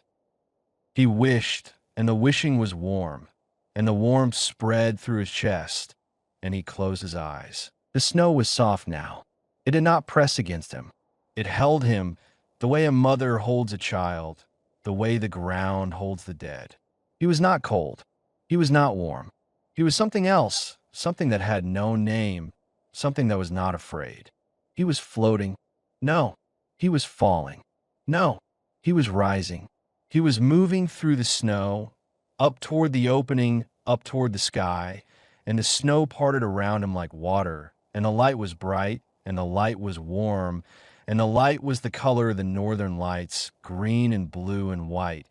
He wished, and the wishing was warm, and the warmth spread through his chest, and he closed his eyes. The snow was soft now. It did not press against him. It held him the way a mother holds a child, the way the ground holds the dead. He was not cold. He was not warm. He was something else, something that had no name, something that was not afraid. He was floating. No, he was falling. No, he was rising. He was moving through the snow, up toward the opening, up toward the sky, and the snow parted around him like water, and the light was bright, and the light was warm, and the light was the color of the northern lights, green and blue and white,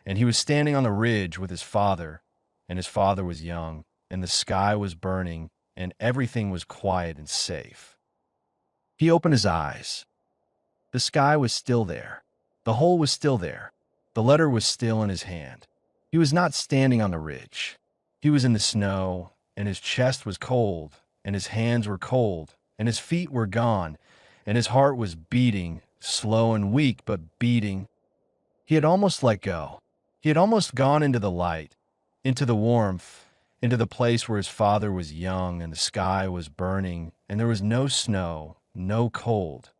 and he was standing on the ridge with his father, and his father was young, and the sky was burning, and everything was quiet and safe. He opened his eyes. The sky was still there. The hole was still there. The letter was still in his hand. He was not standing on the ridge. He was in the snow, and his chest was cold, and his hands were cold, and his feet were gone, and his heart was beating, slow and weak, but beating. He had almost let go. He had almost gone into the light, into the warmth, into the place where his father was young, and the sky was burning, and there was no snow, no cold,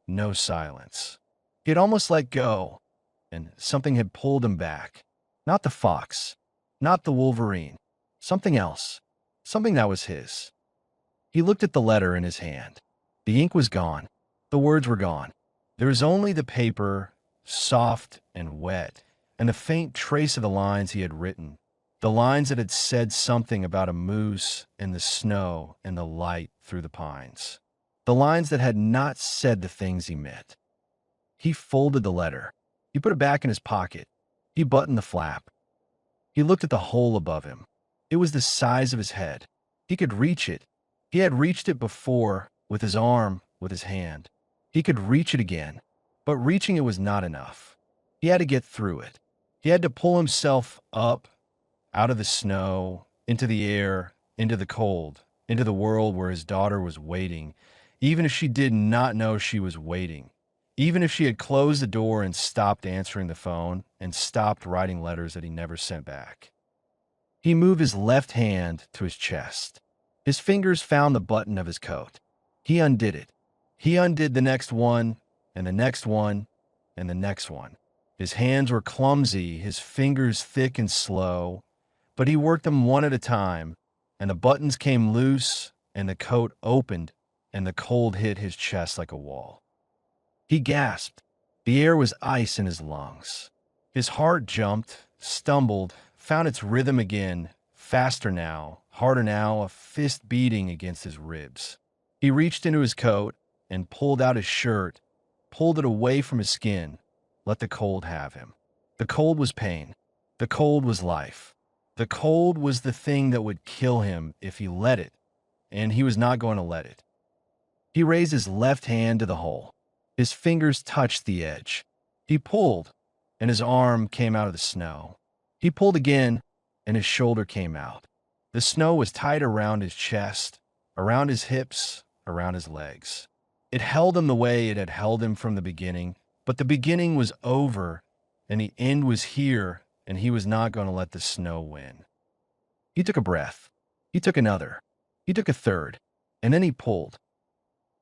no silence. He had almost let go, and something had pulled him back. Not the fox, not the wolverine, something else, something that was his. He looked at the letter in his hand. The ink was gone. The words were gone. There was only the paper, soft and wet, and the faint trace of the lines he had written, the lines that had said something about a moose and the snow and the light through the pines, the lines that had not said the things he meant. He folded the letter. He put it back in his pocket. He buttoned the flap. He looked at the hole above him. It was the size of his head. He could reach it. He had reached it before, with his arm, with his hand. He could reach it again, but reaching it was not enough. He had to get through it. He had to pull himself up, out of the snow, into the air, into the cold, into the world where his daughter was waiting, even if she did not know she was waiting. Even if she had closed the door and stopped answering the phone and stopped writing letters that he never sent back. He moved his left hand to his chest. His fingers found the button of his coat. He undid it. He undid the next one, and the next one, and the next one. His hands were clumsy, his fingers thick and slow, but he worked them one at a time, and the buttons came loose, and the coat opened, and the cold hit his chest like a wall. He gasped. The air was ice in his lungs. His heart jumped, stumbled, found its rhythm again, faster now, harder now, a fist beating against his ribs. He reached into his coat and pulled out his shirt, pulled it away from his skin, let the cold have him. The cold was pain. The cold was life. The cold was the thing that would kill him if he let it, and he was not going to let it. He raised his left hand to the hole. His fingers touched the edge. He pulled, and his arm came out of the snow. He pulled again, and his shoulder came out. The snow was tight around his chest, around his hips, around his legs. It held him the way it had held him from the beginning, but the beginning was over, and the end was here, and he was not going to let the snow win. He took a breath. He took another. He took a third, and then he pulled.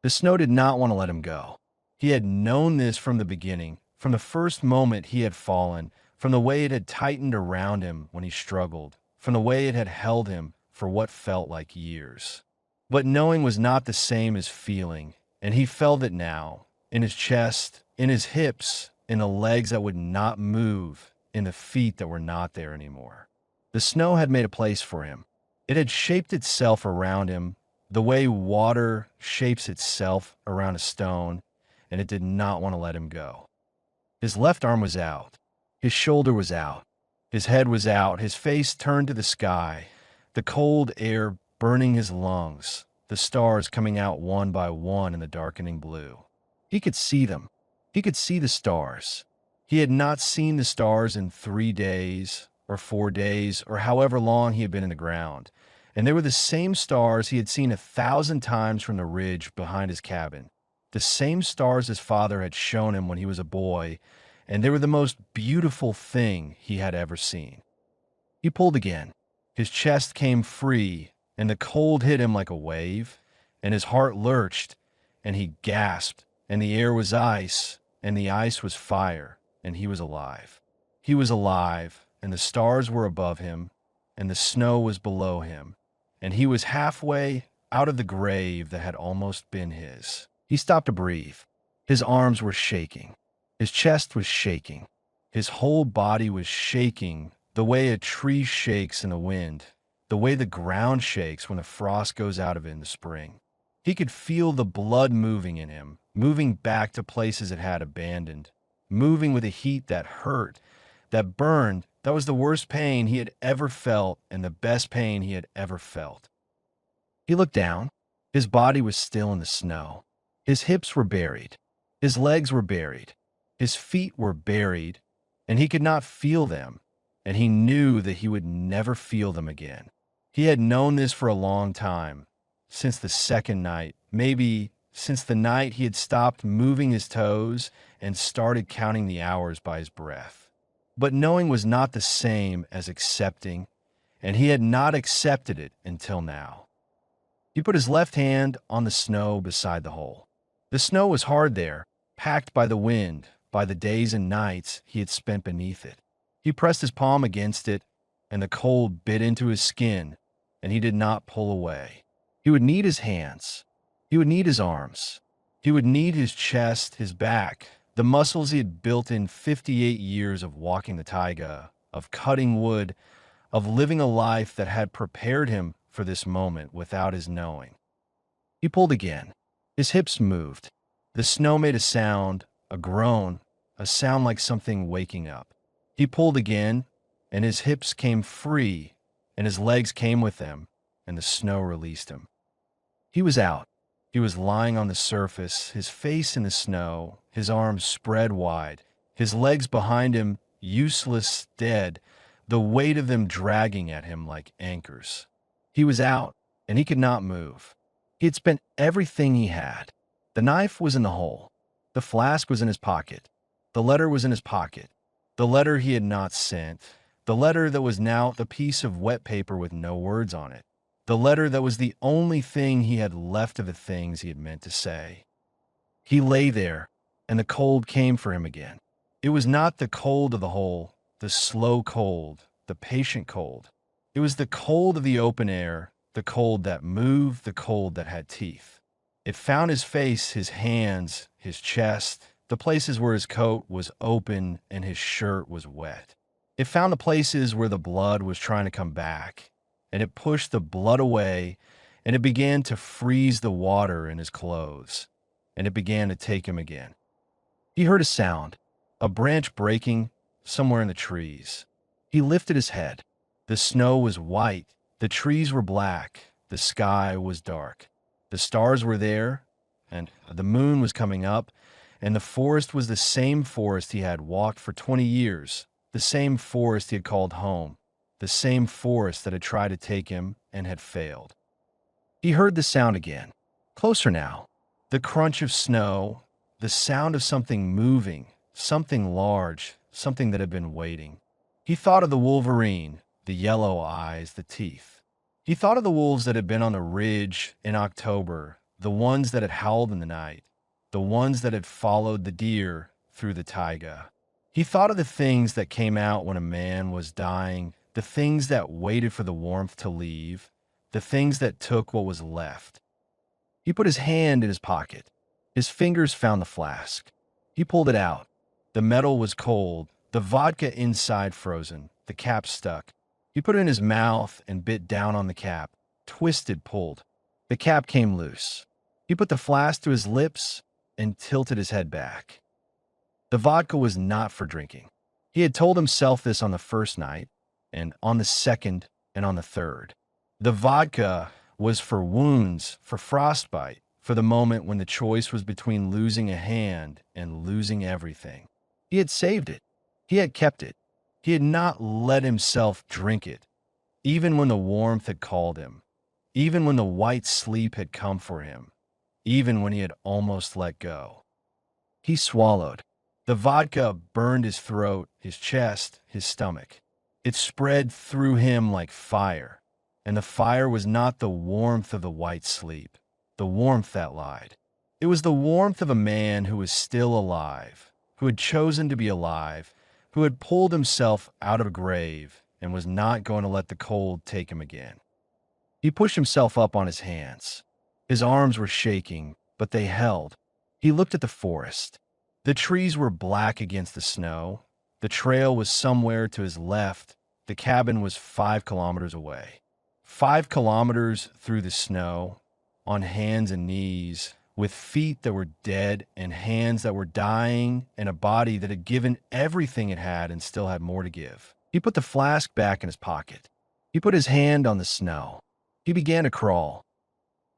The snow did not want to let him go. He had known this from the beginning, from the first moment he had fallen, from the way it had tightened around him when he struggled, from the way it had held him for what felt like years. But knowing was not the same as feeling, and he felt it now, in his chest, in his hips, in the legs that would not move, in the feet that were not there anymore. The snow had made a place for him. It had shaped itself around him, the way water shapes itself around a stone, and it did not want to let him go. His left arm was out. His shoulder was out. His head was out. His face turned to the sky, the cold air burning his lungs, the stars coming out one by one in the darkening blue. He could see them. He could see the stars. He had not seen the stars in 3 days or 4 days or however long he had been in the ground, and they were the same stars he had seen 1,000 times from the ridge behind his cabin, the same stars his father had shown him when he was a boy, and they were the most beautiful thing he had ever seen. He pulled again. His chest came free, and the cold hit him like a wave, and his heart lurched, and he gasped, and the air was ice, and the ice was fire, and he was alive. He was alive, and the stars were above him, and the snow was below him, and he was halfway out of the grave that had almost been his. He stopped to breathe. His arms were shaking. His chest was shaking. His whole body was shaking the way a tree shakes in the wind, the way the ground shakes when the frost goes out of it in the spring. He could feel the blood moving in him, moving back to places it had abandoned, moving with a heat that hurt, that burned. That was the worst pain he had ever felt and the best pain he had ever felt. He looked down. His body was still in the snow. His hips were buried. His legs were buried. His feet were buried, and he could not feel them, and he knew that he would never feel them again. He had known this for a long time, since the second night, maybe since the night he had stopped moving his toes and started counting the hours by his breath. But knowing was not the same as accepting, and he had not accepted it until now. He put his left hand on the snow beside the hole. The snow was hard there, packed by the wind, by the days and nights he had spent beneath it. He pressed his palm against it, and the cold bit into his skin, and he did not pull away. He would need his hands. He would need his arms. He would need his chest, his back, the muscles he had built in 58 years of walking the taiga, of cutting wood, of living a life that had prepared him for this moment without his knowing. He pulled again. His hips moved. The snow made a sound, a groan, a sound like something waking up. He pulled again, and his hips came free, and his legs came with them, and the snow released him. He was out. He was lying on the surface, his face in the snow, his arms spread wide, his legs behind him, useless, dead, the weight of them dragging at him like anchors. He was out, and he could not move. He had spent everything he had. The knife was in the hole. The flask was in his pocket. The letter was in his pocket. The letter he had not sent. The letter that was now the piece of wet paper with no words on it. The letter that was the only thing he had left of the things he had meant to say. He lay there, and the cold came for him again. It was not the cold of the hole, the slow cold, the patient cold. It was the cold of the open air, the cold that moved, the cold that had teeth. It found his face, his hands, his chest, the places where his coat was open and his shirt was wet. It found the places where the blood was trying to come back, and it pushed the blood away, and it began to freeze the water in his clothes, and it began to take him again. He heard a sound, a branch breaking somewhere in the trees. He lifted his head. The snow was white, the trees were black, the sky was dark. The stars were there, and the moon was coming up, and the forest was the same forest he had walked for 20 years, the same forest he had called home, the same forest that had tried to take him and had failed. He heard the sound again, closer now, the crunch of snow, the sound of something moving, something large, something that had been waiting. He thought of the wolverine, the yellow eyes, the teeth. He thought of the wolves that had been on the ridge in October, the ones that had howled in the night, the ones that had followed the deer through the taiga. He thought of the things that came out when a man was dying, the things that waited for the warmth to leave, the things that took what was left. He put his hand in his pocket. His fingers found the flask. He pulled it out. The metal was cold, the vodka inside frozen, the cap stuck. He put it in his mouth and bit down on the cap, twisted, pulled. The cap came loose. He put the flask to his lips and tilted his head back. The vodka was not for drinking. He had told himself this on the first night, and on the second, and on the third. The vodka was for wounds, for frostbite, for the moment when the choice was between losing a hand and losing everything. He had saved it. He had kept it. He had not let himself drink it, even when the warmth had called him, even when the white sleep had come for him, even when he had almost let go. He swallowed. The vodka burned his throat, his chest, his stomach. It spread through him like fire, and the fire was not the warmth of the white sleep, the warmth that lied. It was the warmth of a man who was still alive, who had chosen to be alive, who had pulled himself out of a grave and was not going to let the cold take him again. He pushed himself up on his hands. His arms were shaking, but they held. He looked at the forest. The trees were black against the snow. The trail was somewhere to his left. The cabin was 5 kilometers away. 5 kilometers through the snow, on hands and knees, with feet that were dead and hands that were dying and a body that had given everything it had and still had more to give. He put the flask back in his pocket. He put his hand on the snow. He began to crawl.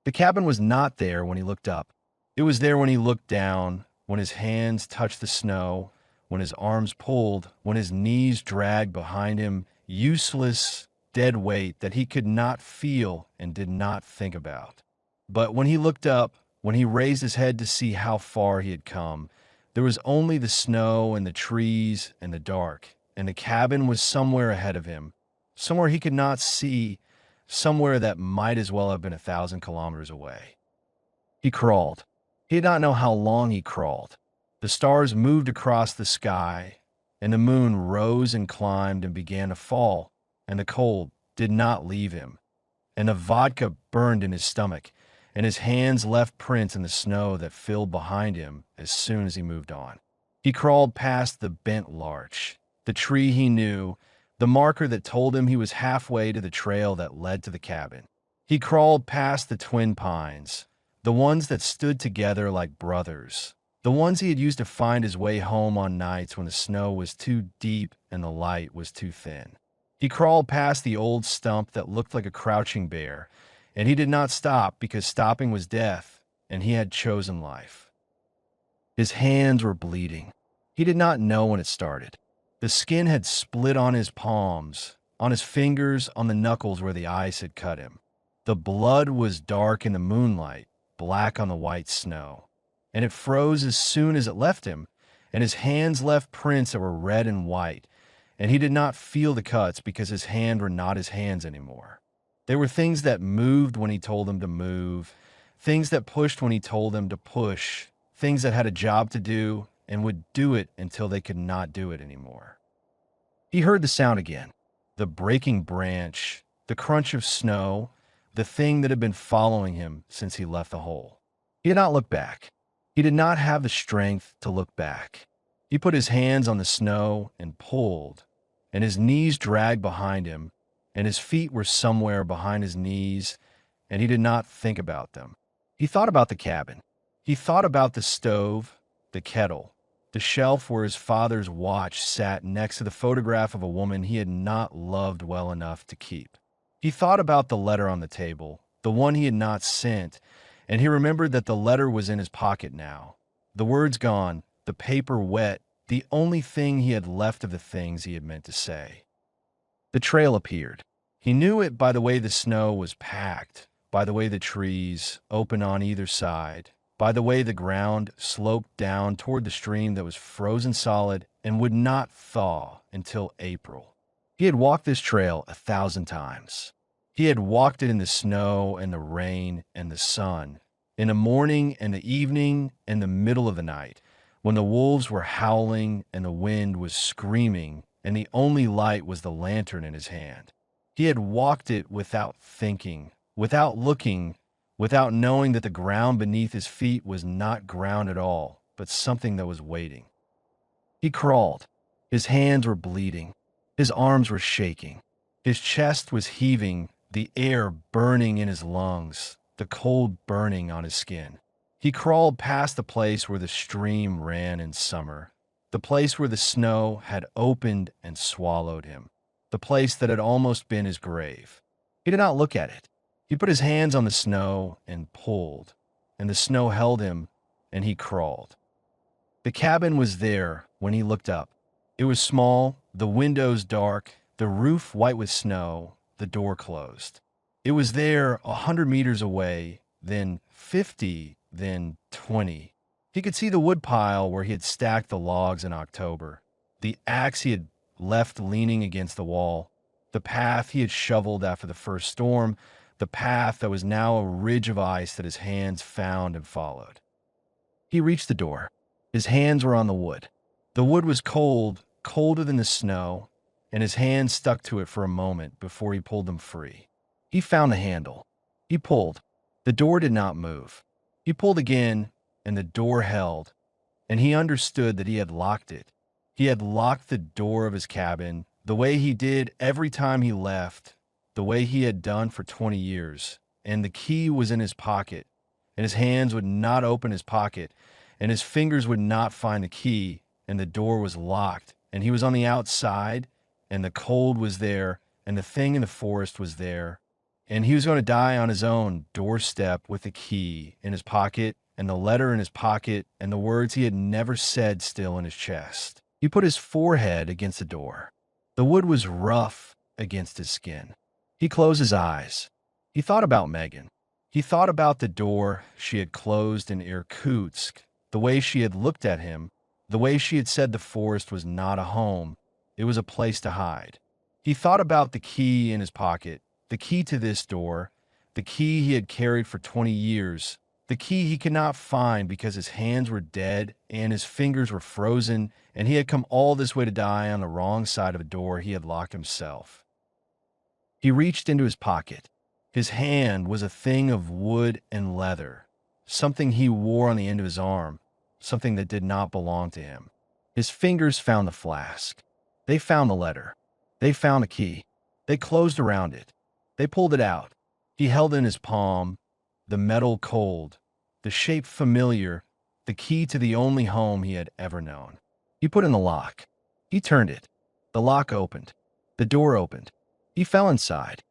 The cabin was not there when he looked up. It was there when he looked down, when his hands touched the snow, when his arms pulled, when his knees dragged behind him, useless, dead weight that he could not feel and did not think about. But when he looked up, when he raised his head to see how far he had come, there was only the snow and the trees and the dark, and the cabin was somewhere ahead of him, somewhere he could not see, somewhere that might as well have been 1,000 kilometers away. He crawled. He did not know how long he crawled. The stars moved across the sky, and the moon rose and climbed and began to fall, and the cold did not leave him, and the vodka burned in his stomach, and his hands left prints in the snow that filled behind him as soon as he moved on. He crawled past the bent larch, the tree he knew, the marker that told him he was halfway to the trail that led to the cabin. He crawled past the twin pines, the ones that stood together like brothers, the ones he had used to find his way home on nights when the snow was too deep and the light was too thin. He crawled past the old stump that looked like a crouching bear, and he did not stop because stopping was death, and he had chosen life. His hands were bleeding. He did not know when it started. The skin had split on his palms, on his fingers, on the knuckles where the ice had cut him. The blood was dark in the moonlight, black on the white snow, and it froze as soon as it left him, and his hands left prints that were red and white, and he did not feel the cuts because his hands were not his hands anymore. They were things that moved when he told them to move, things that pushed when he told them to push, things that had a job to do and would do it until they could not do it anymore. He heard the sound again, the breaking branch, the crunch of snow, the thing that had been following him since he left the hole. He did not look back. He did not have the strength to look back. He put his hands on the snow and pulled, and his knees dragged behind him, and his feet were somewhere behind his knees, and he did not think about them. He thought about the cabin. He thought about the stove, the kettle, the shelf where his father's watch sat next to the photograph of a woman he had not loved well enough to keep. He thought about the letter on the table, the one he had not sent, and he remembered that the letter was in his pocket now. The words gone, the paper wet, the only thing he had left of the things he had meant to say. The trail appeared. He knew it by the way the snow was packed, by the way the trees, open on either side, by the way the ground sloped down toward the stream that was frozen solid and would not thaw until April. He had walked this trail 1,000 times. He had walked it in the snow and the rain and the sun, in the morning and the evening and the middle of the night, when the wolves were howling and the wind was screaming and the only light was the lantern in his hand. He had walked it without thinking, without looking, without knowing that the ground beneath his feet was not ground at all, but something that was waiting. He crawled. His hands were bleeding. His arms were shaking. His chest was heaving, the air burning in his lungs, the cold burning on his skin. He crawled past the place where the stream ran in summer, the place where the snow had opened and swallowed him, the place that had almost been his grave. He did not look at it. He put his hands on the snow and pulled, and the snow held him, and he crawled. The cabin was there when he looked up. It was small, the windows dark, the roof white with snow, the door closed. It was there 100 meters away, then 50, then 20. He could see the woodpile where he had stacked the logs in October, the axe he had left leaning against the wall, the path he had shoveled after the first storm, the path that was now a ridge of ice that his hands found and followed. He reached the door. His hands were on the wood. The wood was cold, colder than the snow, and his hands stuck to it for a moment before he pulled them free. He found the handle. He pulled. The door did not move. He pulled again, and the door held, and he understood that he had locked it. He had locked the door of his cabin the way he did every time he left, the way he had done for 20 years, and the key was in his pocket, and his hands would not open his pocket, and his fingers would not find the key, and the door was locked, and he was on the outside, and the cold was there, and the thing in the forest was there, and he was going to die on his own doorstep with the key in his pocket, and the letter in his pocket, and the words he had never said still in his chest. He put his forehead against the door. The wood was rough against his skin. He closed his eyes. He thought about Megan. He thought about the door she had closed in Irkutsk, the way she had looked at him, the way she had said the forest was not a home, it was a place to hide. He thought about the key in his pocket, the key to this door, the key he had carried for 20 years, the key he could not find because his hands were dead and his fingers were frozen, and he had come all this way to die on the wrong side of a door he had locked himself. He reached into his pocket. His hand was a thing of wood and leather, something he wore on the end of his arm, something that did not belong to him. His fingers found the flask. They found the letter. They found a key. They closed around it. They pulled it out. He held in his palm, the metal cold, the shape familiar, the key to the only home he had ever known. He put in the lock. He turned it. The lock opened. The door opened. He fell inside.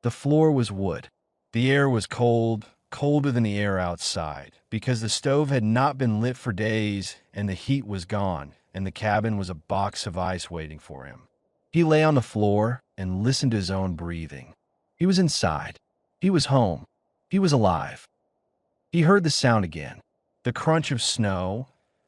The floor was wood. The air was cold, colder than the air outside, because the stove had not been lit for days and the heat was gone, and the cabin was a box of ice waiting for him. He lay on the floor and listened to his own breathing. He was inside. He was home. He was alive. He heard the sound again, the crunch of snow,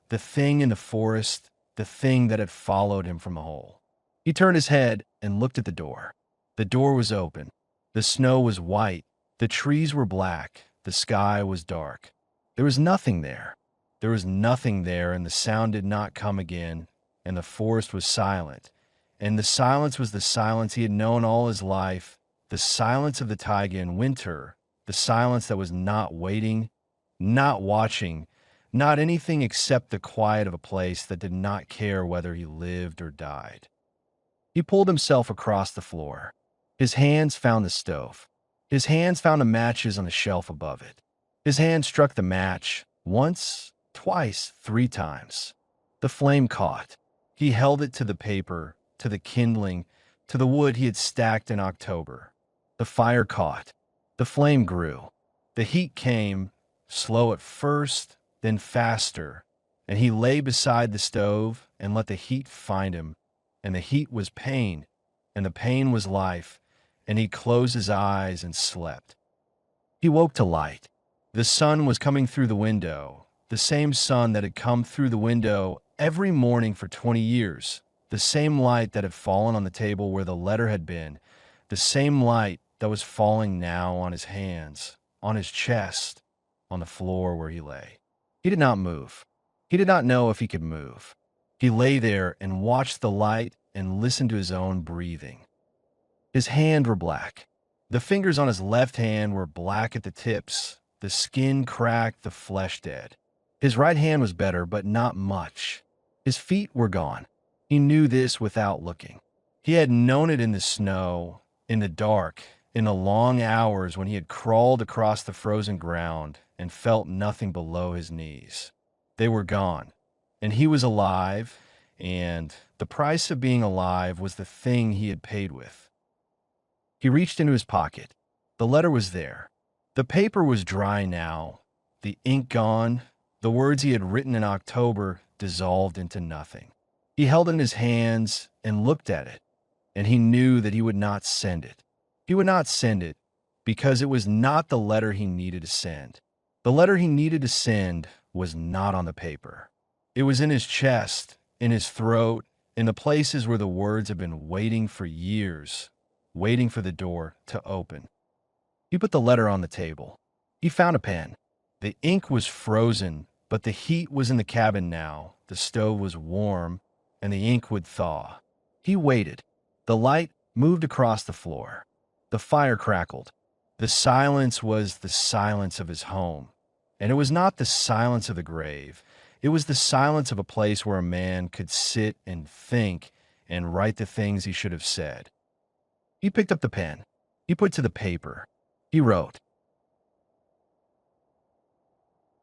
the thing in the forest, the thing that had followed him from the hole. He turned his head and looked at the door. The door was open. The snow was white. The trees were black. The sky was dark. There was nothing there. There was nothing there, and the sound did not come again, and the forest was silent. And the silence was the silence he had known all his life, the silence of the taiga in winter, the silence that was not waiting, not watching, not anything except the quiet of a place that did not care whether he lived or died. He pulled himself across the floor. His hands found the stove. His hands found the matches on the shelf above it. His hand struck the match, once, twice, 3 times. The flame caught. He held it to the paper, to the kindling, to the wood he had stacked in October. The fire caught. The flame grew. The heat came, slow at first, then faster, and he lay beside the stove and let the heat find him, and the heat was pain, and the pain was life, and he closed his eyes and slept. He woke to light. The sun was coming through the window, the same sun that had come through the window every morning for 20 years, the same light that had fallen on the table where the letter had been, the same light that was falling now on his hands, on his chest, on the floor where he lay. He did not move. He did not know if he could move. He lay there and watched the light and listened to his own breathing. His hands were black. The fingers on his left hand were black at the tips, the skin cracked, the flesh dead. His right hand was better, but not much. His feet were gone. He knew this without looking. He had known it in the snow, in the dark, in the long hours when he had crawled across the frozen ground and felt nothing below his knees. They were gone, and he was alive, and the price of being alive was the thing he had paid with. He reached into his pocket. The letter was there. The paper was dry now, the ink gone, the words he had written in October dissolved into nothing. He held it in his hands and looked at it, and he knew that he would not send it. He would not send it because it was not the letter he needed to send. The letter he needed to send was not on the paper. It was in his chest, in his throat, in the places where the words had been waiting for years, waiting for the door to open. He put the letter on the table. He found a pen. The ink was frozen, but the heat was in the cabin now. The stove was warm, and the ink would thaw. He waited. The light moved across the floor. The fire crackled. The silence was the silence of his home. And it was not the silence of the grave. It was the silence of a place where a man could sit and think and write the things he should have said. He picked up the pen. He put to the paper. He wrote,